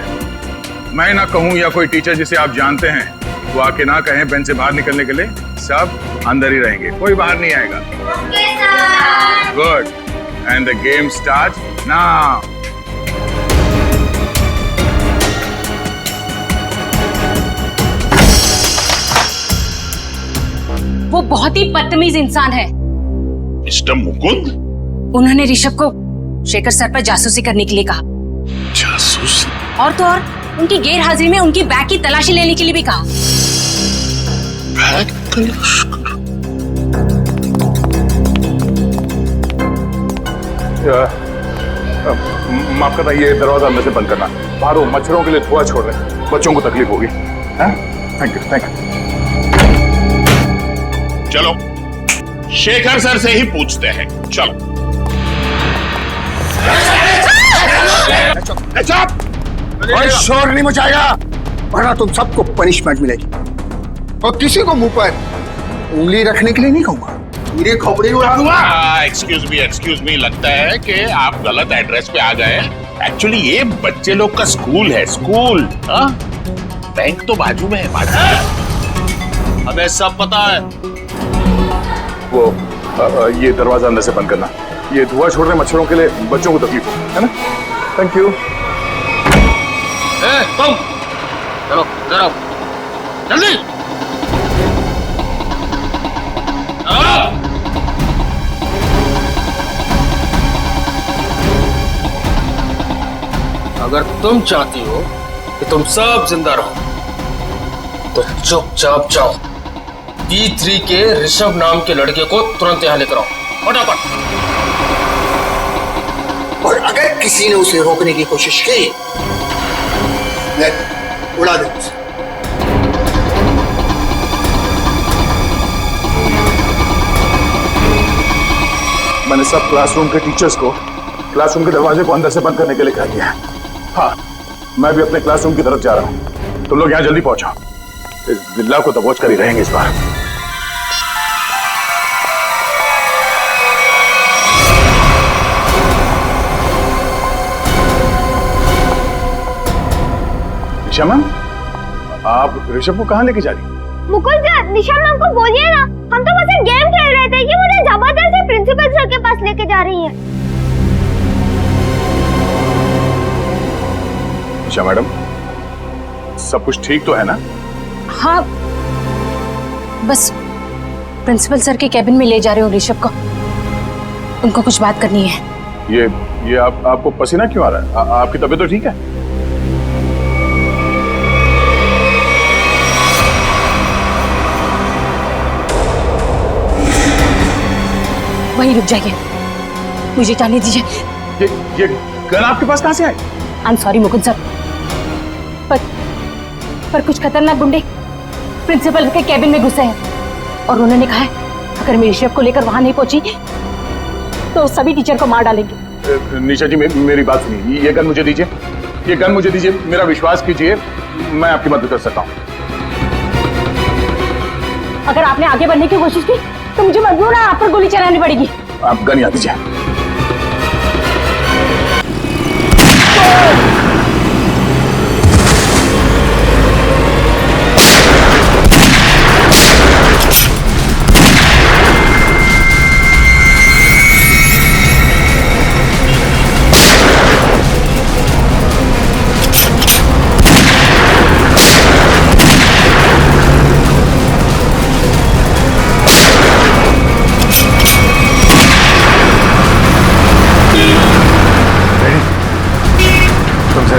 मैं ना कहूं या कोई टीचर जिसे आप जानते हैं वो आके ना कहें बेंच से बाहर निकलने के लिए, सब अंदर ही रहेंगे, कोई बाहर नहीं आएगा। Good, and the game start now. वो बहुत ही बदतमीज इंसान है। मिस्टर मुकुंद? उन्होंने ऋषभ को शेखर सर पर जासूसी करने के लिए कहा। जासूसी? और तो और उनकी गैर हाजिरी में उनकी बैग की तलाशी लेने के लिए भी कहा। बैग तलाश? माफ करना, ये दरवाजा अंदर से बंद करना। बाहर वो मच्छरों के लिए धुआं छोड़ रहे हैं, बच्चों को तकलीफ होगी। Thank you, thank you. चलो शेखर सर से ही पूछते हैं, चलो। कोई शोर नहीं मचाएगा, वरना तुम सबको पनिशमेंट मिलेगी। और किसी को मुंह पर उंगली रखने के लिए नहीं कहूंगा, मेरे खोपड़ी उड़ा दूंगा। एक्सक्यूज मी, लगता है कि आप गलत एड्रेस पे आ गए। एक्चुअली ये बच्चे लोग का स्कूल है, स्कूल। बैंक तो बाजू में है, बाजू में। हमें सब पता है। वो ये दरवाजा अंदर से बंद करना। ये धुआं छोड़ रहे मच्छरों के लिए बच्चों को तकलीफ हो, है ना? Thank you. तुम चलो, इधर आओ, जल्दी। अगर तुम चाहती हो कि तुम सब जिंदा रहो तो चुपचाप जाओ। D3 के ऋषभ नाम के लड़के को तुरंत यहाँ लेकर आओ, फटाफट। और अगर किसी ने उसे रोकने की कोशिश की, मैं उड़ा दूंगा उसे। मैंने सब क्लासरूम के टीचर्स को क्लासरूम के दरवाजे को अंदर से बंद करने के लिए कह दिया है। हाँ, मैं भी अपने क्लासरूम की तरफ जा रहा हूँ। तुम लोग यहाँ जल्दी पहुंचो, इस बिल्ला को दबोच कर ही रहेंगे इस बार। निशा मैम, आप ऋषभ को कहाँ लेके जा रही? मुकुल सर, निशा मैम को बोलिए ना, हम तो बस एक गेम खेल रहे थे कि मुझे जबरदस्ती प्रिंसिपल सर के पास लेके जा रही है। निशा मैडम, सब कुछ ठीक तो है ना? हाँ, बस प्रिंसिपल सर के कैबिन में ले जा रहे हो ऋषभ को, उनको कुछ बात करनी है। ये आपको पसीना क्यों आ रहा है? आपकी तबीयत तो ठीक है? यहीं रुक जाइए, मुझे जाने दीजिए। ये गन आपके पास कहां से आई? I am sorry Mukund sir, पर कुछ खतरनाक गुंडे प्रिंसिपल के कैबिन में घुसे हैं और उन्होंने कहा है अगर मैं ऋषभ को लेकर वहां नहीं पहुंची तो सभी टीचर को मार डालेंगे। निशा जी मेरी बात सुनिए, ये गन मुझे दीजिए, ये गन मुझे दीजिए, मेरा विश्वास कीजिए, मैं आपकी मदद कर सकता हूँ। अगर आपने आगे बढ़ने की कोशिश की तो मुझे मजबूर है आप पर गोली चलानी पड़ेगी। आप गन यहाँ दीजिए।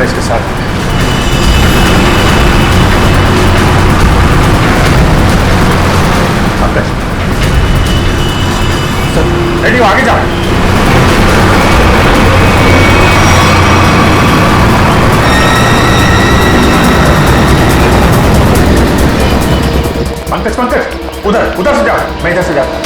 इसके साथ रेडी हो, आगे जाओ। पंकज पंकज उधर उधर से जाओ, मैं इधर से जाता हूं।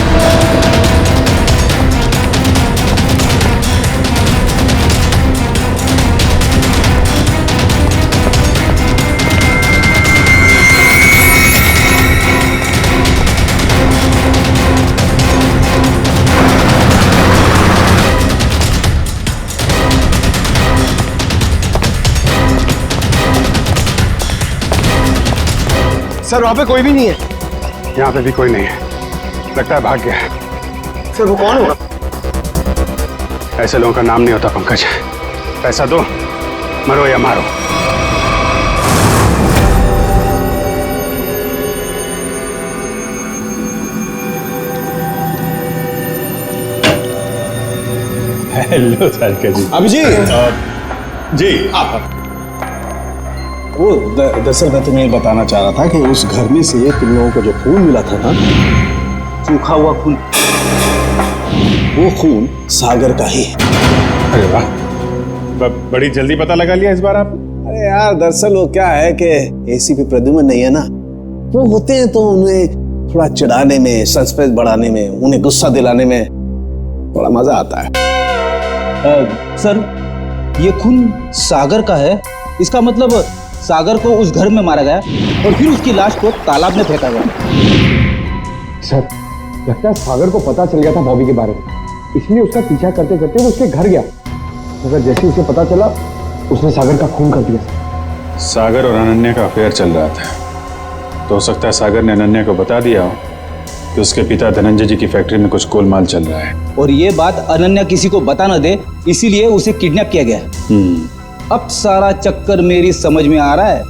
सर वहां पे कोई भी नहीं है। यहाँ पे भी कोई नहीं है, लगता है भाग गया है। सर वो कौन होगा? ऐसे लोगों का नाम नहीं होता पंकज। पैसा दो, मरो या मारो। हेलो सारिका जी। अभिजीत जी आप वो दरअसल मैं तुम्हें बताना चाह रहा था कि उस घर में से तुम लोगों को जो खून मिला था ना, सूखा हुआ खून, वो खून सागर का ही। अरे वाह, बड़ी जल्दी पता लगा लिया इस बार आप। अरे यार दरअसल वो क्या है कि एसीपी प्रद्युम्न नहीं है ना, वो होते हैं तो उन्हें थोड़ा चिढ़ाने में, सस्पेंस बढ़ाने में, उन्हें गुस्सा दिलाने में बड़ा मजा आता है। सर ये खून सागर का है, इसका मतलब सागर को उस घर में मारा गया और फिर उसकी लाश को तालाब में फेंका गया। सर लगता है सागर को पता चल गया था बॉबी के बारे में, इसलिए उसका पीछा करते करते वो उसके घर गया, मगर जैसे उसे पता चला उसने सागर का खून कर दिया। सागर और अनन्या का अफेयर चल रहा था, तो हो सकता है सागर ने अनन्या को बता दिया हो कि उसके पिता धनंजय जी की फैक्ट्री में कुछ गोलमाल चल रहा है, और ये बात अनन्या किसी को बता न दे, इसीलिए उसे किडनैप किया गया। अब सारा चक्कर मेरी समझ में आ रहा है।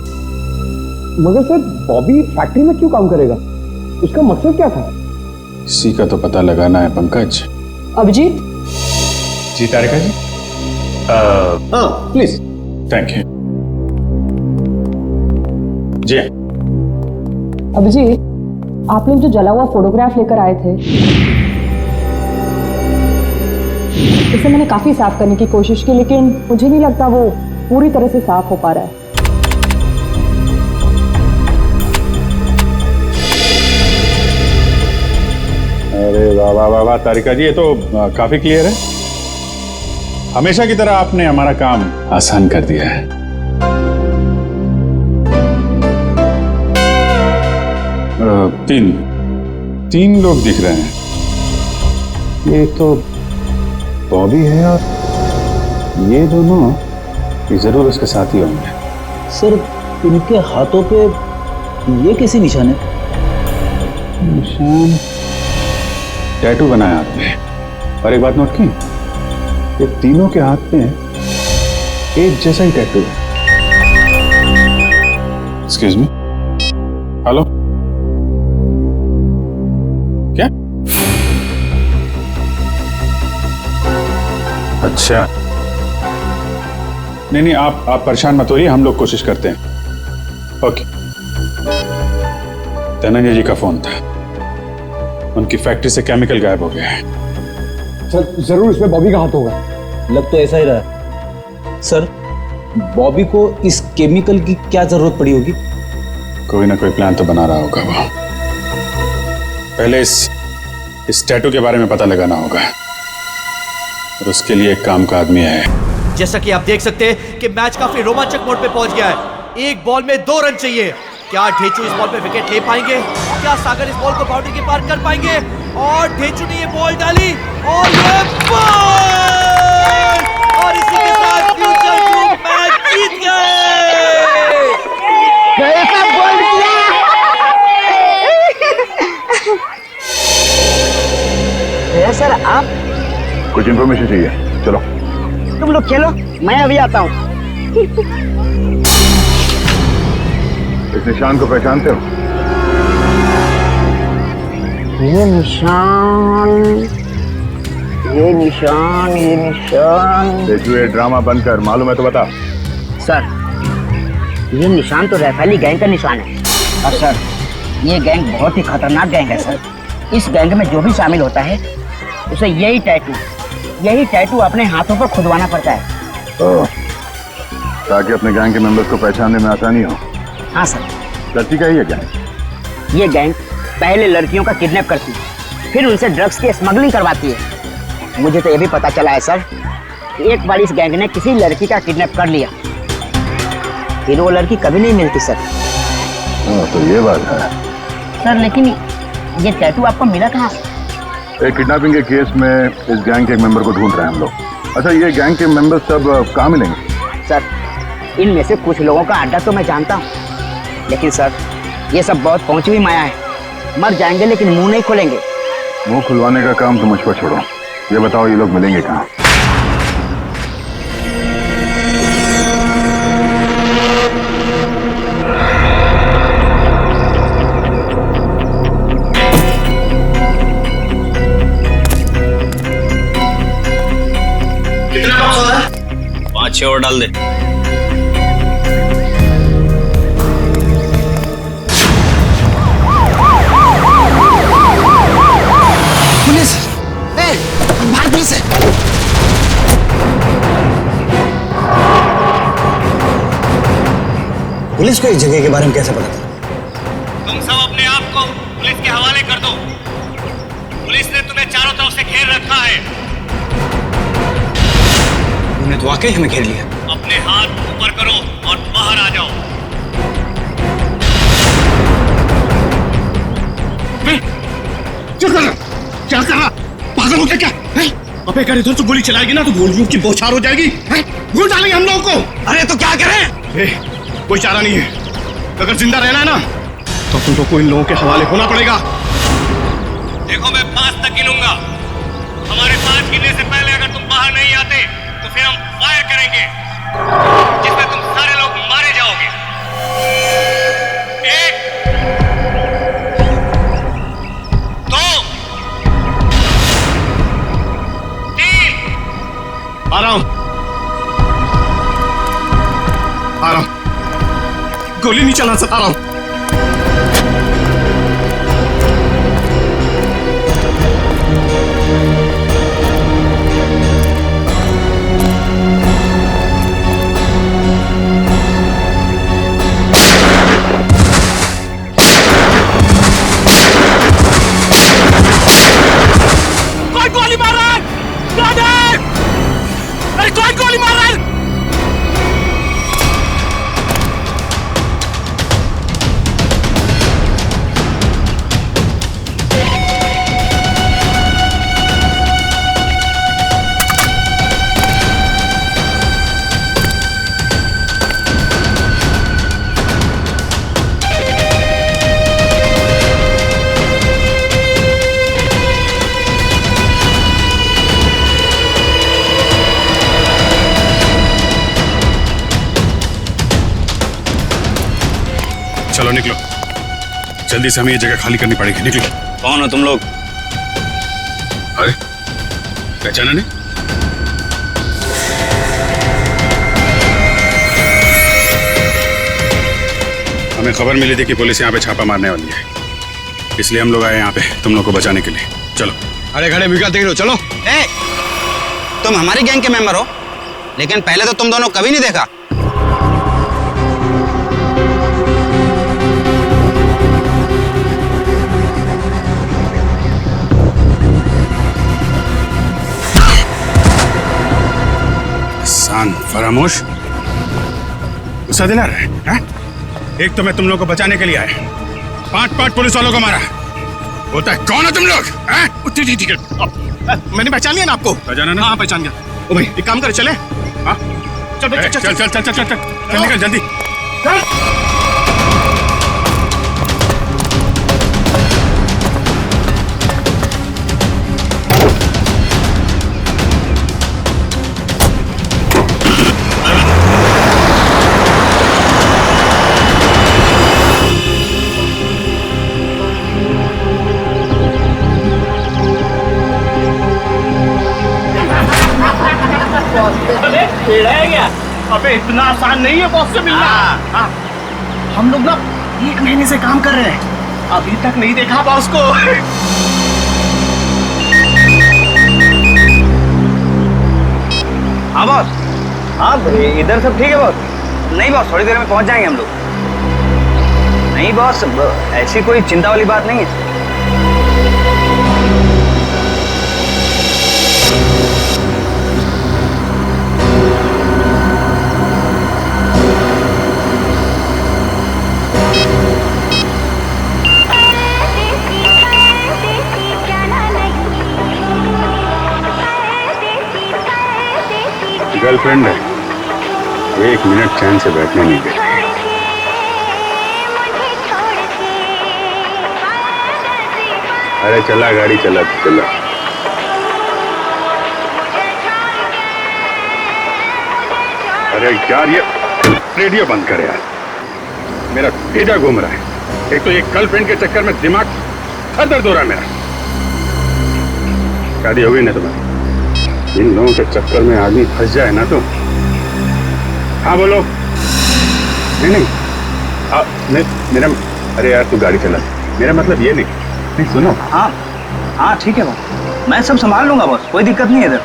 मगर सर बॉबी फैक्ट्री में क्यों काम करेगा, उसका मकसद क्या था? इसी का तो पता लगाना है पंकज। अभिजीत जी तारिका जी। हाँ प्लीज। थैंक यू जी। अभिजीत आप लोग जो जला हुआ फोटोग्राफ लेकर आए थे, इसे मैंने काफी साफ करने की कोशिश की, लेकिन मुझे नहीं लगता वो पूरी तरह से साफ हो पा रहा है। अरे वाह वाह वाह वाह तारिका जी, ये तो काफी क्लियर है। हमेशा की तरह आपने हमारा काम आसान कर दिया है। तीन लोग दिख रहे हैं। ये तो बॉबी है और ये दोनों ये जरूर उसके साथ ही होंगे। सर इनके हाथों पे ये कैसे निशान है? निशान टैटू बनाया आपने, और एक बात नोट की, ये तीनों के हाथ पे एक जैसा ही टैटू है। एक्सक्यूज मी, हेलो, क्या? अच्छा, नहीं आप परेशान मत होइए, हम लोग कोशिश करते हैं। ओके। धनंजय जी का फोन था, उनकी फैक्ट्री से केमिकल गायब हो गया है, सर जरूर इसमें बॉबी का हाथ होगा। लग तो ऐसा ही रहा। सर, बॉबी को इस केमिकल की क्या जरूरत पड़ी होगी? कोई ना कोई प्लान तो बना रहा होगा वो। पहले इस टैटू के बारे में पता लगाना होगा और उसके लिए एक काम का आदमी है। जैसा कि आप देख सकते हैं कि मैच काफी रोमांचक मोड पे पहुंच गया है। एक बॉल में 2 रन चाहिए। क्या ढेचू इस बॉल पे विकेट ले पाएंगे? क्या सागर इस बॉल को बाउंड्री के पार कर पाएंगे? और ढेचू ने ये बॉल डाली और ये बॉल, और इसी के साथ फ्यूचर ग्रुप मैच जीत गए। कैसा बॉल किया? सर आप? कुछ इन्फॉर्मेशन चाहिए, चलो। तुम लोग खेलो, मैं अभी आता हूँ। इस निशान को पहचानते हो? ये निशान। देखिए ये ड्रामा बंद कर, मालूम है तो बता। सर, ये निशान तो रैफेली गैंग का निशान है। और सर, ये गैंग बहुत ही खतरनाक गैंग है सर। इस गैंग में जो भी शामिल होता है उसे यही टैटू अपने हाथों पर खुदवाना पड़ता है। ताकि अपने गैंग के मेंबर्स को पहचानने में आसानी हो। हाँ सर। लड़की का ही है गैंग? ये गैंग पहले लड़कियों का किडनैप करती है, फिर उनसे ड्रग्स की स्मगलिंग करवाती है। मुझे तो ये भी पता चला है सर, एक बार इस गैंग ने किसी लड़की का किडनैप कर लिया, फिर वो लड़की कभी नहीं मिलती सर। तो ये बात है सर। लेकिन ये टैटू आपको मिला कहाँ? एक किडनैपिंग के केस में इस गैंग के एक मेंबर को ढूंढ रहे हैं हम लोग। अच्छा, ये गैंग के मेंबर सब कहाँ मिलेंगे? सर, इनमें से कुछ लोगों का अड्डा तो मैं जानता हूँ, लेकिन सर ये सब बहुत पहुंची हुई माया है। मर जाएंगे लेकिन मुंह नहीं खोलेंगे। मुंह खुलवाने का काम तो मुझ पर छोड़ो। ये बताओ ये लोग मिलेंगे कहाँ? कितना बॉक्स होता है? 5-6 और डाल दे। पुलिस को इस जगह के बारे में कैसे पता था? तुम सब अपने आप को पुलिस के हवाले कर दो। पुलिस ने तुम्हें चारों तरफ से घेर रखा है। उन्हें तो वाकई हमें घेर लिया। अपने हाथ ऊपर करो और बाहर आ जाओ। क्या कर रहा? पागल हो गया क्या? अबे अगर इधर से गोली चलाएगी ना तो गोलियों की बौछार हो जाएगी। गोली डालेंगे हम लोगों को। अरे तो क्या करें? कोई चारा नहीं है। अगर जिंदा रहना है ना तो तुम को इन लोगों के हवाले होना पड़ेगा। देखो मैं 5 तक गिनूंगा। हमारे 5 गिनने से पहले अगर तुम बाहर नहीं आते तो फिर हम फायर करेंगे, जिसमें तुम सारे लोग मारे जाओगे। 1 2 3। आ रहा हूं। गोली नहीं चला सकता। आ रहा हूं। कौन गोली मार रहा है? अरे कौन गोली मार रहा है? चलो निकलो, जल्दी से हमें ये जगह खाली करनी पड़ेगी। निकलो। कौन हो तुम लोग? अरे पहचाना नहीं? हमें खबर मिली थी कि पुलिस यहाँ पे छापा मारने वाली है, इसलिए हम लोग आए यहाँ पे तुम लोग को बचाने के लिए। चलो। अरे खड़े विकल्प देख लो, चलो। तुम हमारी गैंग के मेंबर हो, लेकिन पहले तो तुम दोनों कभी नहीं देखा। फरामोश, गुस्सा दिला रहे हैं? एक तो मैं तुम लोग को बचाने के लिए आया, 5 पुलिस वालों को मारा। बोलता है कौन हो तुम लोग? ठीक है, मैंने पहचान लिया ना आपको। पहचाना ना? हाँ पहचान गया। ओ भाई एक काम कर, चले। हाँ चल भाई, चल चल चल चल चल चल निकल जल्दी। अबे इतना आसान नहीं है बॉस से मिलना। हाँ। हम लोग ना 1 महीने से काम कर रहे हैं, अभी तक नहीं देखा बॉस को। हाँ बॉस। हाँ इधर सब ठीक है बॉस? नहीं बॉस, थोड़ी देर में पहुंच जाएंगे हम लोग। नहीं बॉस, ऐसी कोई चिंता वाली बात नहीं है। गर्लफ्रेंड है, 1 मिनट चैन से बैठने नहीं दे। अरे चला गाड़ी, चला चला। अरे यार ये रेडियो बंद कर यार, मेरा पेटा घूम रहा है। एक तो ये गर्लफ्रेंड के चक्कर में दिमाग दर्द हो रहा है मेरा। शादी हो गई ना तुम्हारी? इन लोगों के चक्कर में आदमी फंस जाए ना तो। हाँ बोलो। नहीं नहीं मेरा, अरे यार तू गाड़ी चला, मेरा मतलब ये नहीं सुनो। हाँ हाँ ठीक है बॉस, मैं सब संभाल लूंगा बॉस, कोई दिक्कत नहीं है इधर।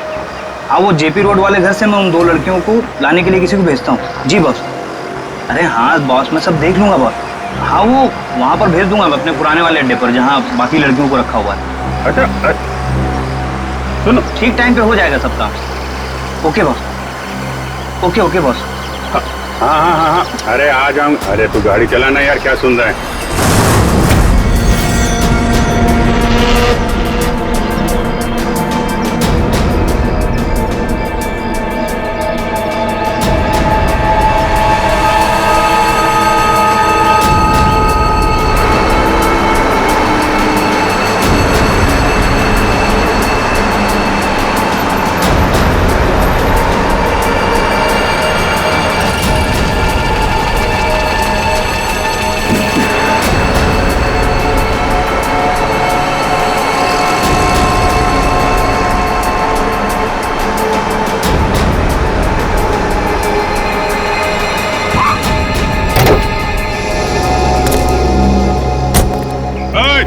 हाँ वो जेपी रोड वाले घर से मैं उन 2 लड़कियों को लाने के लिए किसी को भेजता हूँ। जी बॉस। अरे हाँ बॉस, मैं सब देख लूंगा बॉस। हाँ वो वहाँ पर भेज दूंगा मैं, अपने पुराने वाले अड्डे पर जहाँ बाकी लड़कियों को रखा हुआ है। अच्छा सुनो, ठीक टाइम पे हो जाएगा सब काम। Okay boss. Okay okay boss. हाँ हाँ हाँ हाँ, अरे आ जाऊँ। अरे तू गाड़ी चलाना यार, क्या सुन रहा है?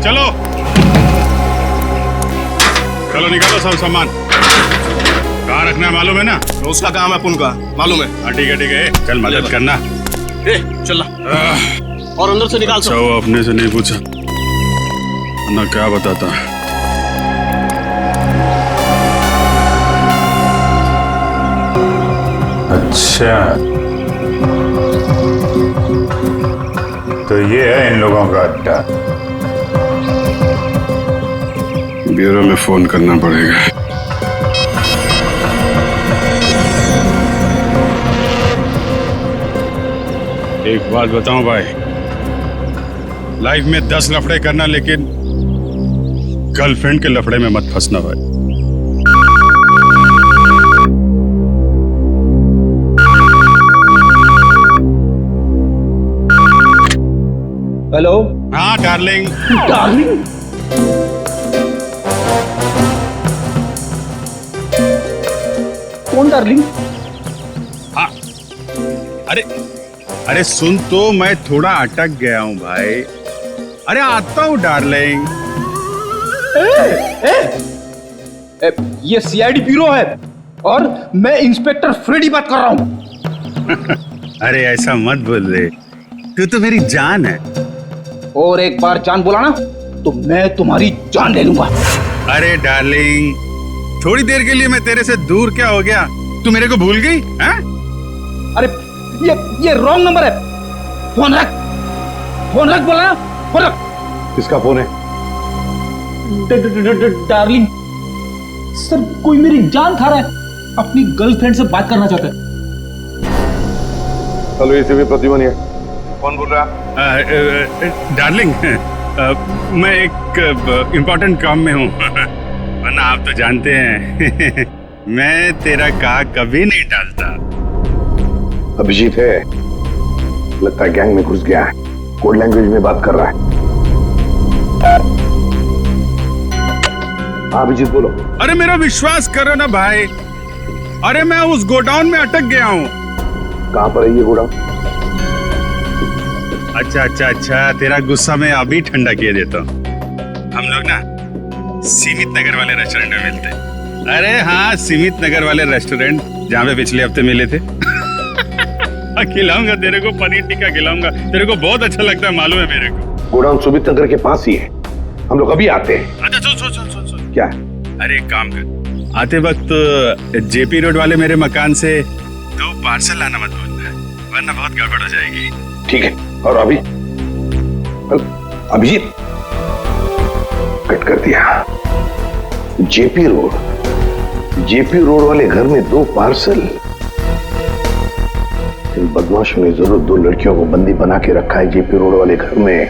चलो चलो निकालो सब सामान। कहाँ रखना है मालूम है ना? तो उसका काम है अपन का, मालूम है। हाँ ठीक है, चल मदद करना। चल और अंदर से निकाल। अच्छा वो अपने से नहीं पूछा ना, क्या बताता। अच्छा तो ये है इन लोगों का अड्डा। ब्यूरो में फोन करना पड़ेगा। एक बात बताऊं भाई, लाइफ में 10 लफड़े करना, लेकिन गर्लफ्रेंड के लफड़े में मत फंसना भाई। हेलो। हाँ डार्लिंग। डार्लिंग? कौन डार्लिंग? हाँ अरे सुन तो, मैं थोड़ा अटक गया हूँ भाई। अरे आता हूँ डार्लिंग। ये सीआईडी ब्यूरो है और मैं इंस्पेक्टर फ्रेडी बात कर रहा हूँ। अरे ऐसा मत बोल रे, तू तो मेरी जान है। और एक बार जान बोला ना तो मैं तुम्हारी जान ले लूंगा। अरे डार्लिंग, थोड़ी देर के लिए मैं तेरे से दूर क्या हो गया? तू मेरे को भूल गई? हैं? अरे ये रॉन्ग नंबर है। फोन रख बोला ना, फोन रख। किसका फोन है? डार्लिंग सर, कोई मेरी जान खा रहा है, अपनी गर्लफ्रेंड से बात करना चाहता है। हेलो, एसीपी प्रद्युमन है। कौन बोल रहा है? डार्लिंग, मैं एक इम्पोर्टेंट काम में हूँ, वरना आप तो जानते हैं मैं तेरा कहा कभी नहीं टालता। अभिजीत है, लगता है गैंग में घुस गया है, कोड लैंग्वेज में बात कर रहा है। हाँ अभिजीत बोलो। अरे मेरा विश्वास करो ना भाई, अरे मैं उस गोडाउन में अटक गया हूँ। कहाँ पर है ये गोडाउन? अच्छा, तेरा गुस्सा मैं अभी ठंडा किए देता हूँ। हम लोग ना सीमित नगर वाले रेस्टोरेंट में मिलते हैं। अरे हाँ, सीमित नगर वाले रेस्टोरेंट जहाँ पे पिछले हफ्ते मिले थे। खिलाऊंगा तेरे को, पनीर टिक्का खिलाऊंगा, तेरे को बहुत अच्छा लगता है, मालूम है मेरे को। गोडाउन सुमित नगर के पास ही है, हम लोग अभी आते हैं। अच्छा सुन। क्या? अरे एक काम कर, आते वक्त जेपी रोड वाले मेरे मकान से 2 पार्सल लाना मत भूलना, वरना बहुत गड़बड़ हो जाएगी। ठीक है। और अभी अभिजीत कट कर दिया। जेपी रोड वाले घर में 2 पार्सल। इन बदमाशों ने जरूर 2 लड़कियों को बंदी बना के रखा है जेपी रोड वाले घर में।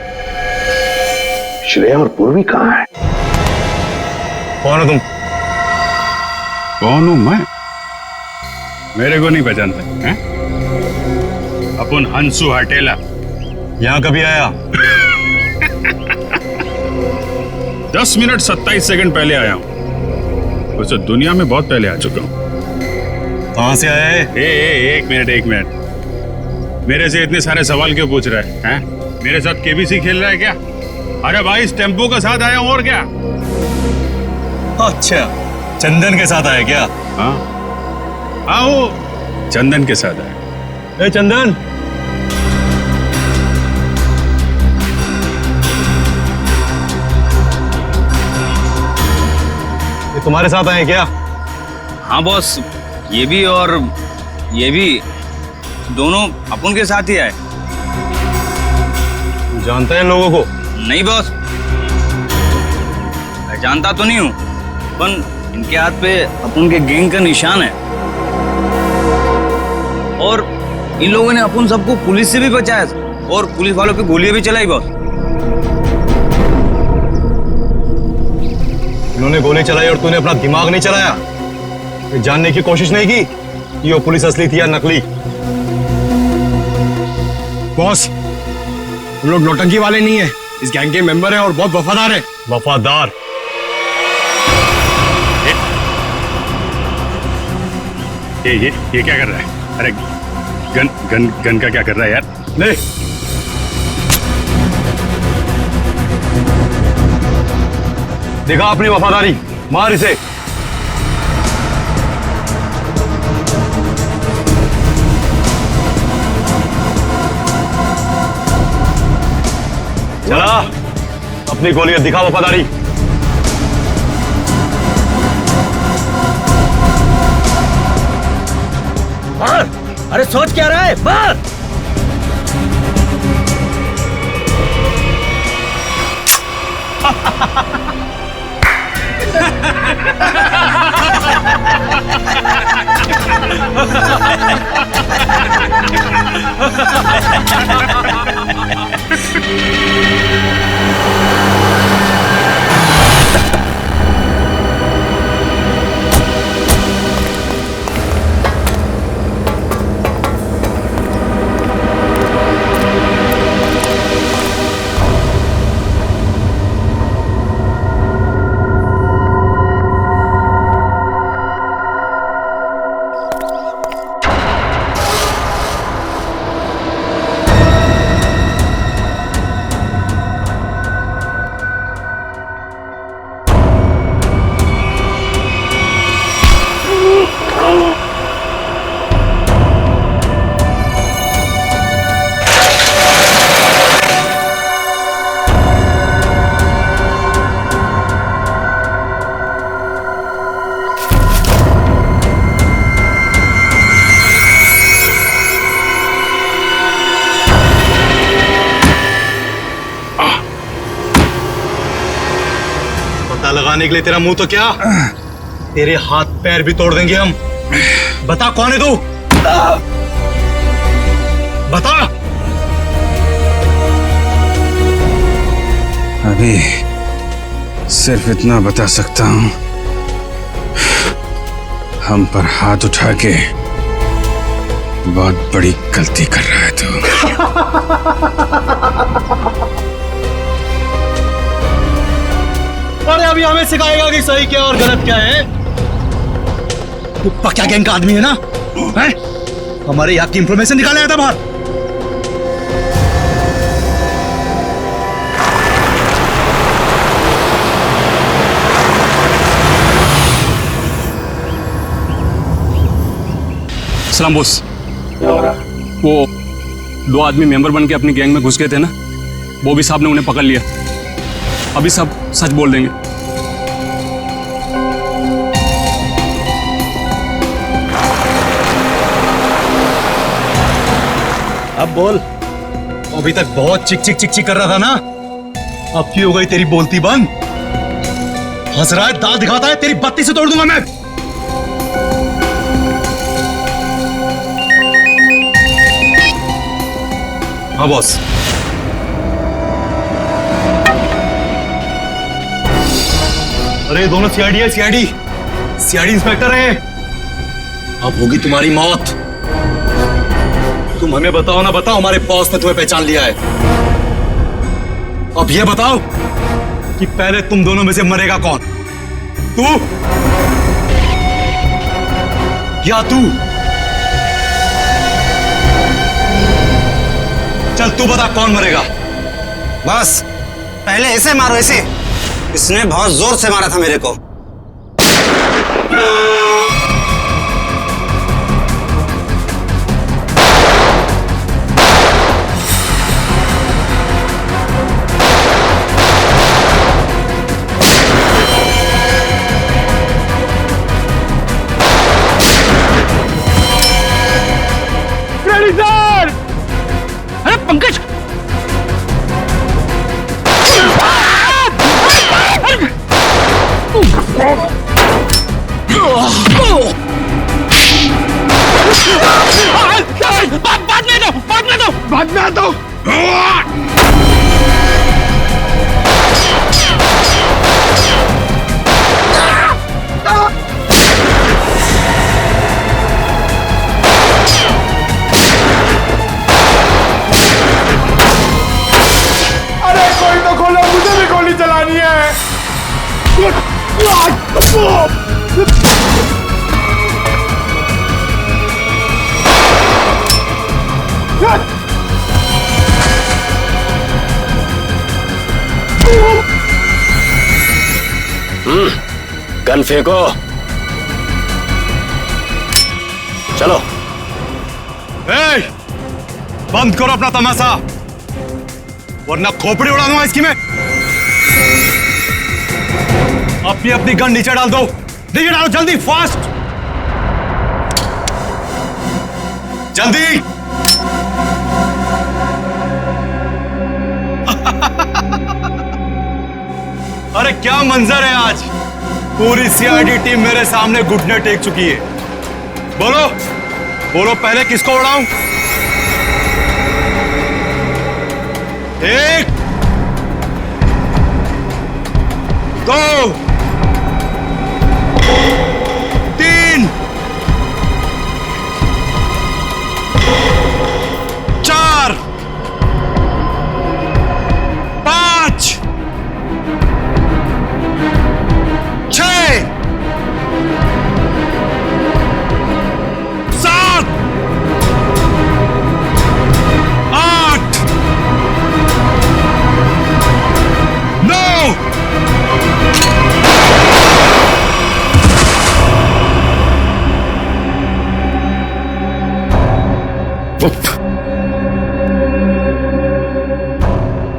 श्रेया और पूर्वी कहाँ है? कौन हो तुम? कौन हूं मैं? मेरे को नहीं पहचानते हैं? अपन हंसू हटेला। यहां कभी आया? 10 मिनट 27 सेकंड पहले आया हूं। वैसे दुनिया में बहुत पहले आ चुका हूं। कहां से आया है? एक मिनट। मेरे से इतने सारे सवाल क्यों पूछ रहा है? मेरे साथ केबीसी खेल रहा है क्या? अरे भाई, इस टेम्पो के साथ आया हूं, और क्या? अच्छा, चंदन के साथ आया क्या? हाँ, वो चंदन के साथ आया। चंदन, ये तुम्हारे साथ आए क्या? हाँ बॉस, ये भी और ये भी, दोनों अपन के साथ ही आए। जानते हैं लोगों को? नहीं बॉस, मैं जानता तो नहीं हूँ, पर इनके हाथ पे अपन के गैंग का निशान है। और इन लोगों ने अपन सबको पुलिस से भी बचाया और पुलिस वालों पे गोलियां भी चलाई बॉस। इन्होंने गोली चलाई और तूने अपना दिमाग नहीं चलाया? ये जानने की कोशिश नहीं की कि वो पुलिस असली थी या नकली? बॉस, हम लोग नौटंकी वाले नहीं है, इस गैंग के मेंबर हैं और बहुत वफादार है। वफादार? ये क्या कर रहा है? अरे गन का क्या कर रहा है यार? नहीं, देखा अपनी वफादारी, मार इसे। चला, अपनी गोलियां दिखा वफादारी। अरे सोच क्या रहा है? मार! लगाने के लिए तेरा मुंह तो क्या, तेरे हाथ पैर भी तोड़ देंगे हम। बता कौन है तू, बता। अभी सिर्फ इतना बता सकता हूं, हम पर हाथ उठा के बहुत बड़ी गलती कर रहा है तू। अरे अभी हमें सिखाएगा कि सही क्या और गलत क्या है। तू पक्का गैंग का आदमी है ना, है? हमारे यहाँ की इंफॉर्मेशन निकाले आया था बाहर। सलाम बॉस। वो 2 आदमी मेंबर बन के अपनी गैंग में घुस गए थे ना, बॉबी साहब ने उन्हें पकड़ लिया। अभी सब सच बोल देंगे। अब बोल। अभी तक बहुत चिक चिक चिक चिक कर रहा था ना, अब क्यों हो गई तेरी बोलती बंद? हंस रहा है, दाल दिखाता है, तेरी बत्ती से तोड़ दूंगा मैं। हाँ बॉस। अरे दोनों सीआईडी है, सीआईडी इंस्पेक्टर है। अब होगी तुम्हारी मौत। तुम हमें बताओ ना, बताओ हमारे बॉस ने तुम्हें पहचान लिया है। अब ये बताओ कि पहले तुम दोनों में से मरेगा कौन, तू या तू? चल तू बता कौन मरेगा। बस पहले ऐसे मारो, ऐसे। इसने बहुत जोर से मारा था मेरे को। अरे पंकज, बाद में दो। अरे कोई तो खोलो, मुझे भी गोली चलानी है। गन फेंको, चलो। ए, बंद करो अपना तमाशा, वरना खोपड़ी उड़ा दूंगा इसकी मैं। अपनी अपनी गन नीचे डाल दो, नीचे डालो जल्दी, फास्ट, जल्दी। अरे क्या मंजर है आज, पूरी सीआईडी टीम मेरे सामने घुटने टेक चुकी है। बोलो बोलो, पहले किसको उड़ाऊं? 1 2 3 4 5 6 7 8 9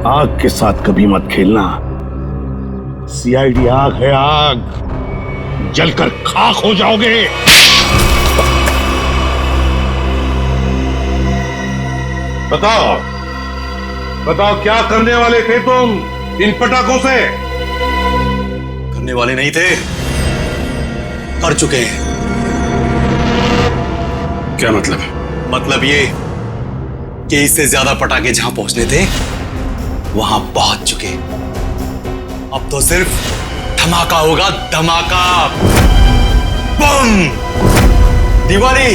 आग के साथ कभी मत खेलना। सीआईडी आग है, आग, जलकर खाक हो जाओगे। बताओ बताओ, क्या करने वाले थे तुम इन पटाखों से? करने वाले नहीं थे, कर चुके हैं। क्या मतलब? मतलब ये कि इससे ज्यादा पटाखे जहां पहुंचने थे वहां पहुंच चुके। अब तो सिर्फ धमाका होगा, धमाका। बम! दिवाली,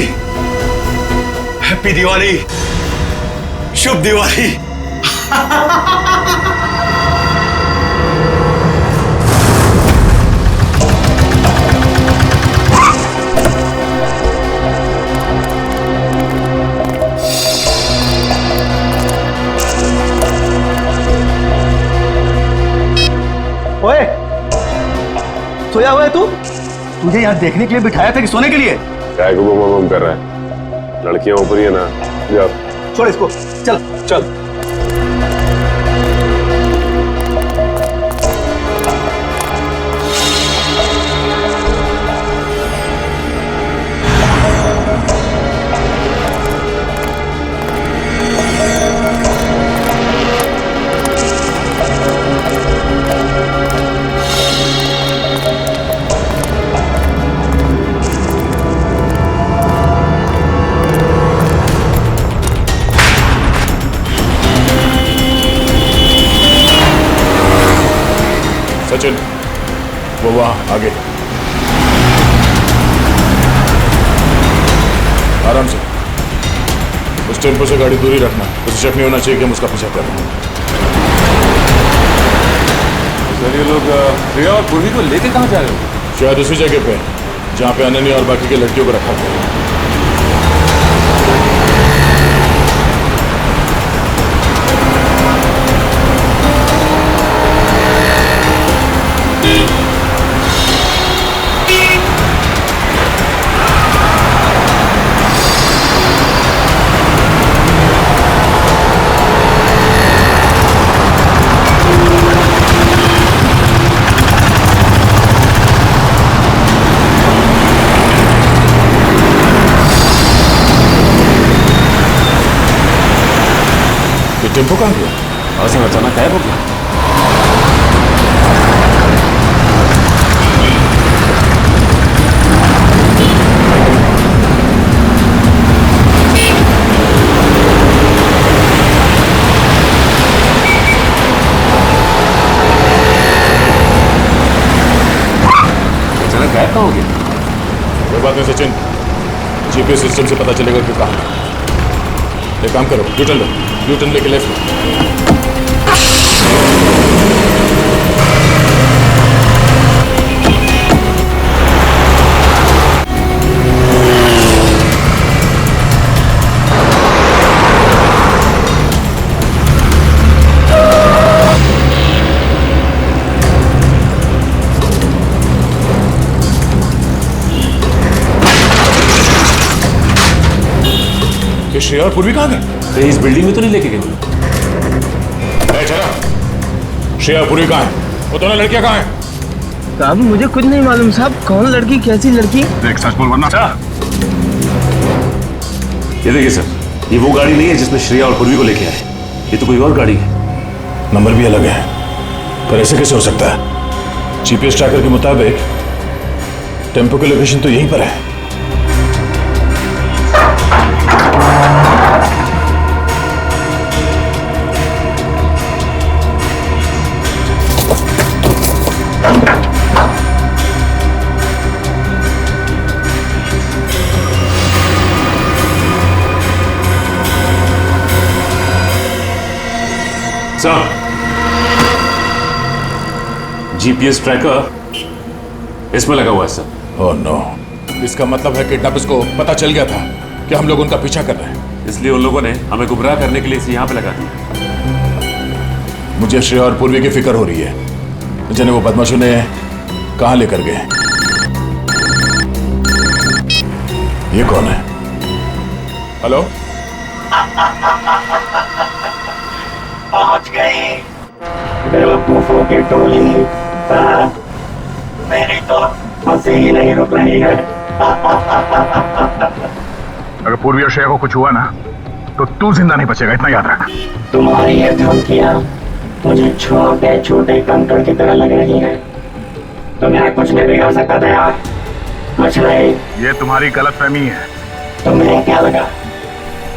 हैप्पी दिवाली, शुभ दिवाली। ओए, सोया हुआ है तू? तुझे यहाँ देखने के लिए बिठाया था कि सोने के लिए? क्या को बम कर रहा है? लड़कियां ऊपर ही है ना, जा। छोड़ इसको, चल चल। सचिन, वो वहां आगे। आराम से। उस टेम्पो से गाड़ी दूरी रखना, उसे शक नहीं होना चाहिए कि हम उसका पीछा कर रहे हैं। सर ये लोग प्रिया और पूर्वी को लेके कहाँ जा रहे हो? शायद उसी जगह पे जहाँ पे अनन्या और बाकी के लड़कियों को रखा था। टेम्पो कहाँ गया? आज अचानक गायब हो गया। अचानक गायब कहाँ हो गया? कोई बात नहीं सचिन, जीपीएस सिस्टम से पता चलेगा कि कहाँ। एक काम करो, यू टर्न लो, यू टर्न लेके लेफ्ट लो। श्रेया और पूर्वी कहाँ गए? इस बिल्डिंग में तो नहीं लेके गए? श्रेया पूर्वी कहाँ है? वो दोनों लड़कियां कहाँ हैं? साहब मुझे कुछ नहीं मालूम साहब, कौन लड़की कैसी लड़की? देख सच बोल वरना। ये देखिए सर, ये वो गाड़ी नहीं है जिसमें श्रेया और पूर्वी को लेके आए, ये तो कोई और गाड़ी है। नंबर भी अलग है, पर ऐसे कैसे हो सकता है? जीपीएस ट्रैकर के मुताबिक टेम्पो की लोकेशन तो यहीं पर है। सर, जीपीएस ट्रैकर इसमें लगा हुआ है सर। ओह नो, इसका मतलब है किडनैपर्स को पता चल गया था कि हम लोग उनका पीछा कर रहे हैं, इसलिए उन लोगों ने हमें गुमराह करने के लिए इसे यहाँ पे लगा दिया। मुझे श्रेया और पूर्वी की फिक्र हो रही है, जिन्हें वो बदमाशों ने कहाँ लेकर गए। ये कौन है? हेलो, पहुंच गए बेवकूफों की टोली। मेरी तो हंसी ही नहीं रुक रही है। अगर पूर्वी और श्रेया को कुछ हुआ ना तो तू जिंदा नहीं बचेगा, इतना याद रख। तुम्हारी ये धमकियां मुझे छोटे छोटे कंकड़ की तरह लग रही हैं। तुम्हें कुछ नहीं बिगाड़ सकता दया, कुछ नहीं। ये तुम्हारी गलतफहमी है। तुम्हें क्या लगा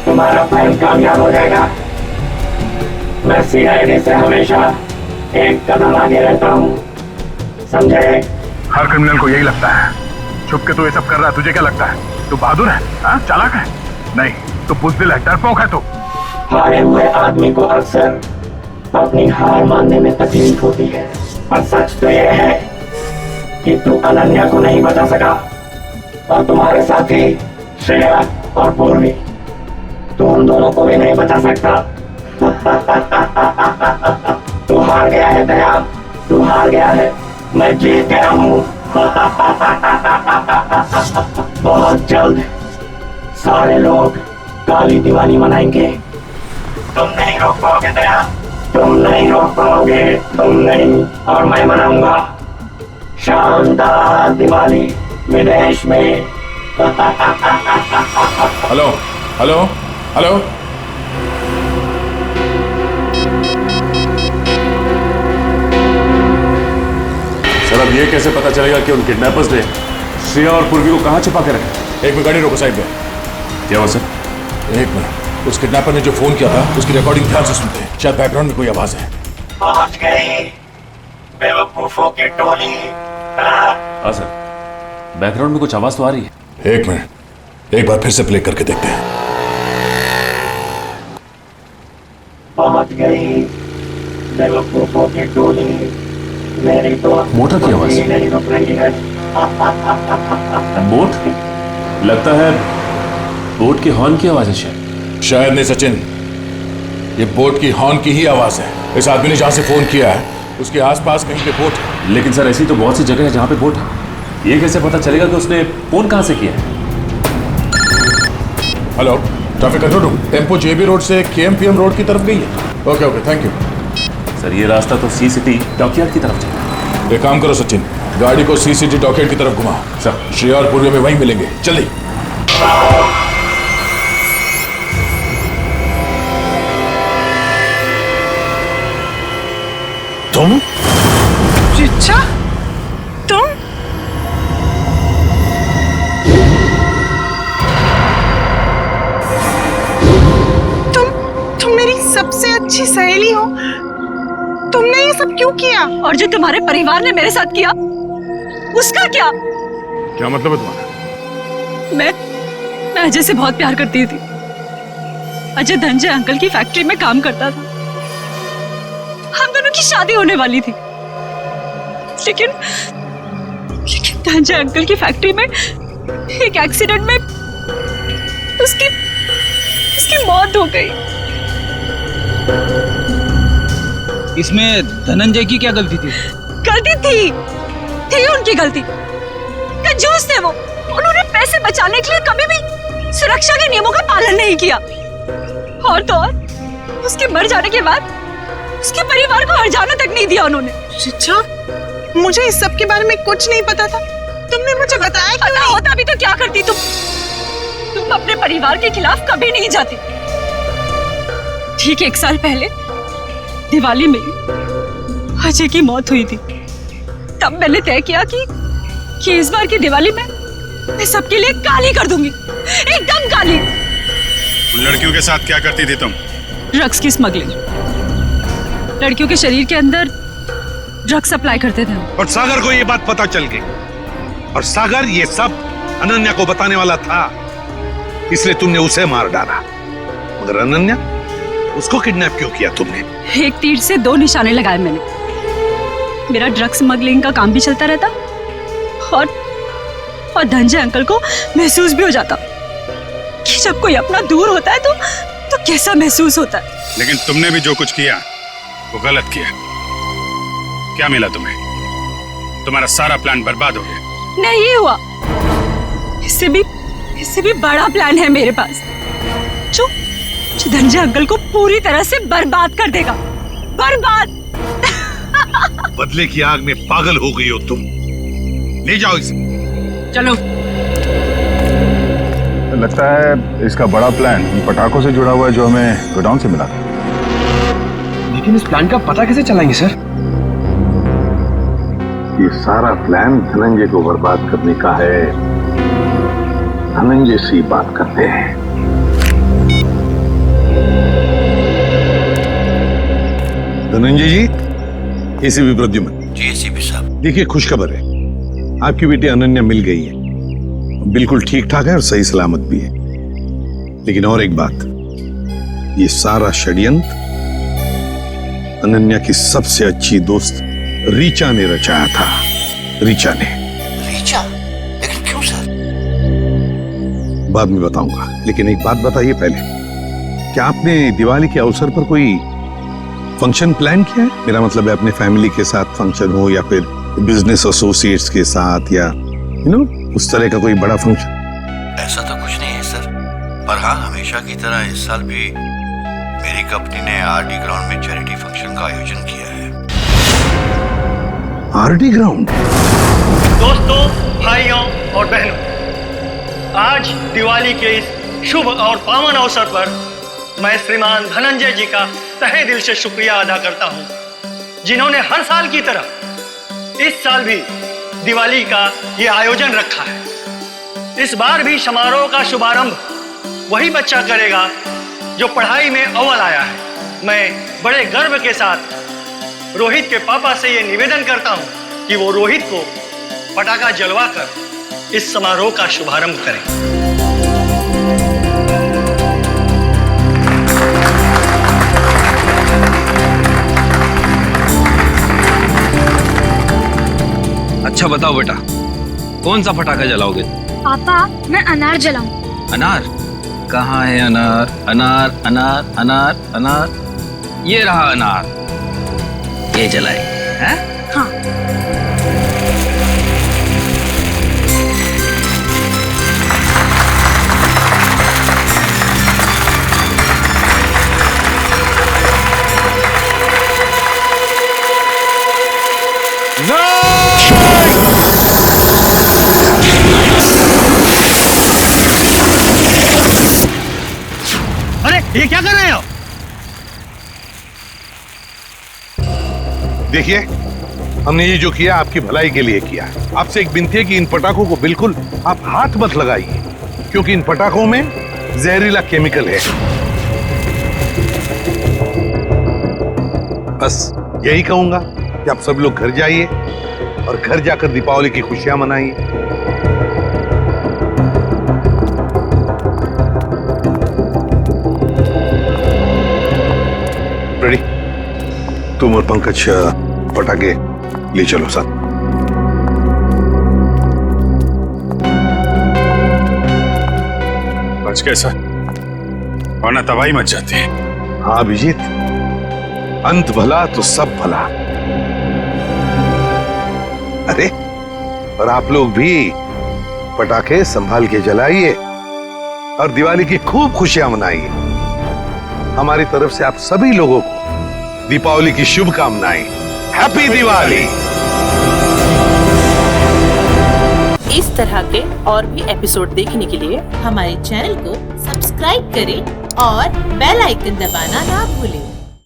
तुम्हारा प्लान कामयाब हो जाएगा? मैं सीआईडी से हमेशा एक कदम आगे रहता हूँ, समझे? हर क्रिमिनल को यही लगता है। छुप के तू ये सब कर रहा है, तुझे क्या लगता है? तू बहादुर है, हाँ? चालाक है? नहीं, तू बुज़दिल है, डरपोक है तू। हारे हुए आदमी को अक्सर अपनी हार मानने में तकलीफ होती है, पर सच तो यह है कि तू अनन्या को नहीं बचा सका, और तुम्हारे साथी श्रेया और पूर्वी, तू उन दोनों को भी नहीं बचा सकता। तू हार गया है दया, तू हार गया है, मैं जीत गया हूँ। बहुत जल्द सारे लोग काली दिवाली मनाएंगे। तुम नहीं रोक पाओगे दया, तुम नहीं रोक पाओगे, तुम नहीं, और मैं मनाऊंगा शानदार दिवाली विदेश में। हेलो हेलो हेलो, सर अब ये कैसे पता चलेगा कि उन किडनैपर्स ने श्रेया और पूर्वी को कहाँ छुपा के रखा? एक मिनट गाड़ी रोको साइड में। क्या हुआ सर? एक मिनट, उस किडनैपर ने जो फोन किया था उसकी रिकॉर्डिंग ध्यान से सुनते हैं, शायद बैकग्राउंड में कोई आवाज है। पहुंच गई बेवकूफों की टोली। हाँ सर, बैकग्राउंड में कुछ आवाज तो आ रही है। एक मिनट, एक बार फिर से प्ले करके देखते हैं। पहुंच गई बेवकूफों की टोली, मेरी तो मोटर की आवाज नहीं रुक रही है। बोट? लगता है बोट के हॉर्न की आवाज है। शायद नहीं सचिन, ये बोट की हॉर्न की ही आवाज है। इस आदमी ने जहां से फोन किया है उसके आसपास कहीं पे बोट है। लेकिन सर ऐसी तो बहुत सी जगह है जहां पे बोट है, ये कैसे पता चलेगा कि उसने फोन कहां से किया है? Hello, traffic control room, tempo JB road से केएमपीएम रोड की तरफ गई है। Okay okay, thank you sir. ये रास्ता तो सी सिटी डॉकयार्ड की तरफ जाएगा। एक काम करो सचिन, गाड़ी को सी सिटी डॉकयार्ड की तरफ घुमा। सर, श्रेया और पूर्वी में वहीं मिलेंगे, जल्दी। तुम? रिचा, तुम? तुम मेरी सबसे अच्छी सहेली हो, तुमने ये सब क्यों किया? और जो तुम्हारे परिवार ने मेरे साथ किया उसका क्या? क्या मतलब है तुम्हारा? मैं अजय से बहुत प्यार करती थी। अजय धनंजय अंकल की फैक्ट्री में काम करता था, हम दोनों की शादी होने वाली थी, लेकिन धनंजय अंकल की फैक्ट्री में एक एक्सीडेंट में उसकी मौत हो गई। इसमें धनंजय की क्या गलती थी? गलती थी उनकी गलती। कंजूस थे वो, उन्होंने पैसे बचाने के लिए कभी भी सुरक्षा के नियमों का पालन नहीं किया, और तो और उसके मर जाने के बाद उसके परिवार को हर्जाना तक नहीं दिया उन्होंने। रिचा, मुझे इस सब के बारे में कुछ नहीं पता था, तुमने मुझे बताया क्यों नहीं? होता भी तो क्या करती तुम अपने परिवार के खिलाफ कभी नहीं जाती। ठीक 1 साल पहले दिवाली में अजय की मौत हुई थी, तब मैंने तय किया कि इस बार की दिवाली में मैं सबके लिए काली कर दूंगी, एकदम काली। उन लड़कियों के साथ क्या करती थी तुम? ड्रग्स की स्मगलिंग, लड़कियों के शरीर के अंदर ड्रग्स सप्लाई करते थे। और सागर को ये बात पता चल गई, और सागर ये सब अनन्या को बताने वाला था, इसलिए तुमने उसे मार डाला। मगर अनन्या, उसको किडनैप क्यों किया तुमने? एक तीर से 2 निशाने लगाए मैंने। मेरा ड्रग्स स्मगलिंग का काम भी चलता रहता, और धनंजय अंकल को महसूस भी हो जाता कि जब कोई अपना दूर होता है तो कैसा महसूस होता है। लेकिन तुमने भी जो कुछ किया वो गलत किया। क्या मिला तुम्हें? तुम्हारा सारा प्लान बर्बाद हो गया। नहीं हुआ, इससे भी बड़ा प्लान है मेरे पास, जो धनंजय अंकल को पूरी तरह से बर्बाद कर देगा। बर्बाद। बदले की आग में पागल हो गई हो तुम। ले जाओ इसे। चलो। लगता है इसका बड़ा प्लान इन पटाखों से जुड़ा हुआ है जो हमें गोडाउन से मिला था। लेकिन इस प्लान का पता कैसे चलाएंगे सर? ये सारा प्लान धनंजय को बर्बाद करने का है। धनंजय से बात करते हैं। धनंजय जी, एसीपी प्रद्युमन। जी एसीपी साहब। देखिए, खुशखबर है, आपकी बेटी अनन्या मिल गई है, बिल्कुल ठीक ठाक है और सही सलामत भी है। लेकिन और एक बात, ये सारा षड्यंत्र अनन्या की सबसे अच्छी दोस्त रीचा ने रचाया था। रीचा ने। रीचा? लेकिन क्यों सर? बाद में बताऊंगा, लेकिन एक बात बताइए पहले, क्या आपने दिवाली के अवसर पर कोई फंक्शन प्लान किया है? मेरा मतलब है अपने फैमिली के साथ फंक्शन हो या फिर बिजनेस एसोसिएट्स के साथ या उस तरह का कोई बड़ा फंक्शन। ऐसा तो कुछ नहीं है सर, पर हाँ हमेशा की तरह इस साल भी मेरी कंपनी ने आरडी ग्राउंड में चैरिटी फंक्शन का आयोजन किया है। RD ground? दोस्तों, भाइयों और बहनों, आज दिवाली के इस शुभ और पावन अवसर पर मैं श्रीमान धनंजय जी का तहे दिल से शुक्रिया अदा करता हूं, जिन्होंने हर साल की तरह इस साल भी दिवाली का ये आयोजन रखा है। इस बार भी समारोह का शुभारंभ वही बच्चा करेगा जो पढ़ाई में अव्वल आया है। मैं बड़े गर्व के साथ रोहित के पापा से ये निवेदन करता हूं कि वो रोहित को पटाखा जलवाकर इस समारोह का शुभारंभ करें। अच्छा बताओ बेटा, कौन सा पटाखा जलाओगे? पापा, मैं अनार जलाऊं। अनार? कहाँ है अनार? अनार अनार अनार अनार, ये रहा अनार, ये जलाए हैं? हाँ। अरे ये क्या कर रहे हो? देखिए, हमने ये जो किया आपकी भलाई के लिए किया। आपसे एक विनती है कि इन पटाखों को बिल्कुल आप हाथ मत लगाइए, क्योंकि इन पटाखों में जहरीला केमिकल है। बस यही कहूंगा कि आप सब लोग घर जाइए और घर जाकर दीपावली की खुशियां मनाइए। रेडी? तुम और पंकज पटाखे ले चलो साथ। बच कैसा, वरना तबाही मच जाती है। हाँ अभिजीत, अंत भला तो सब भला। अरे, और आप लोग भी पटाखे संभाल के जलाइए और दिवाली की खूब खुशियां मनाइए। हमारी तरफ से आप सभी लोगों को दीपावली की शुभकामनाएं। हैप्पी दिवाली। इस तरह के और भी एपिसोड देखने के लिए हमारे चैनल को सब्सक्राइब करें और बेल आइकन दबाना ना भूलें।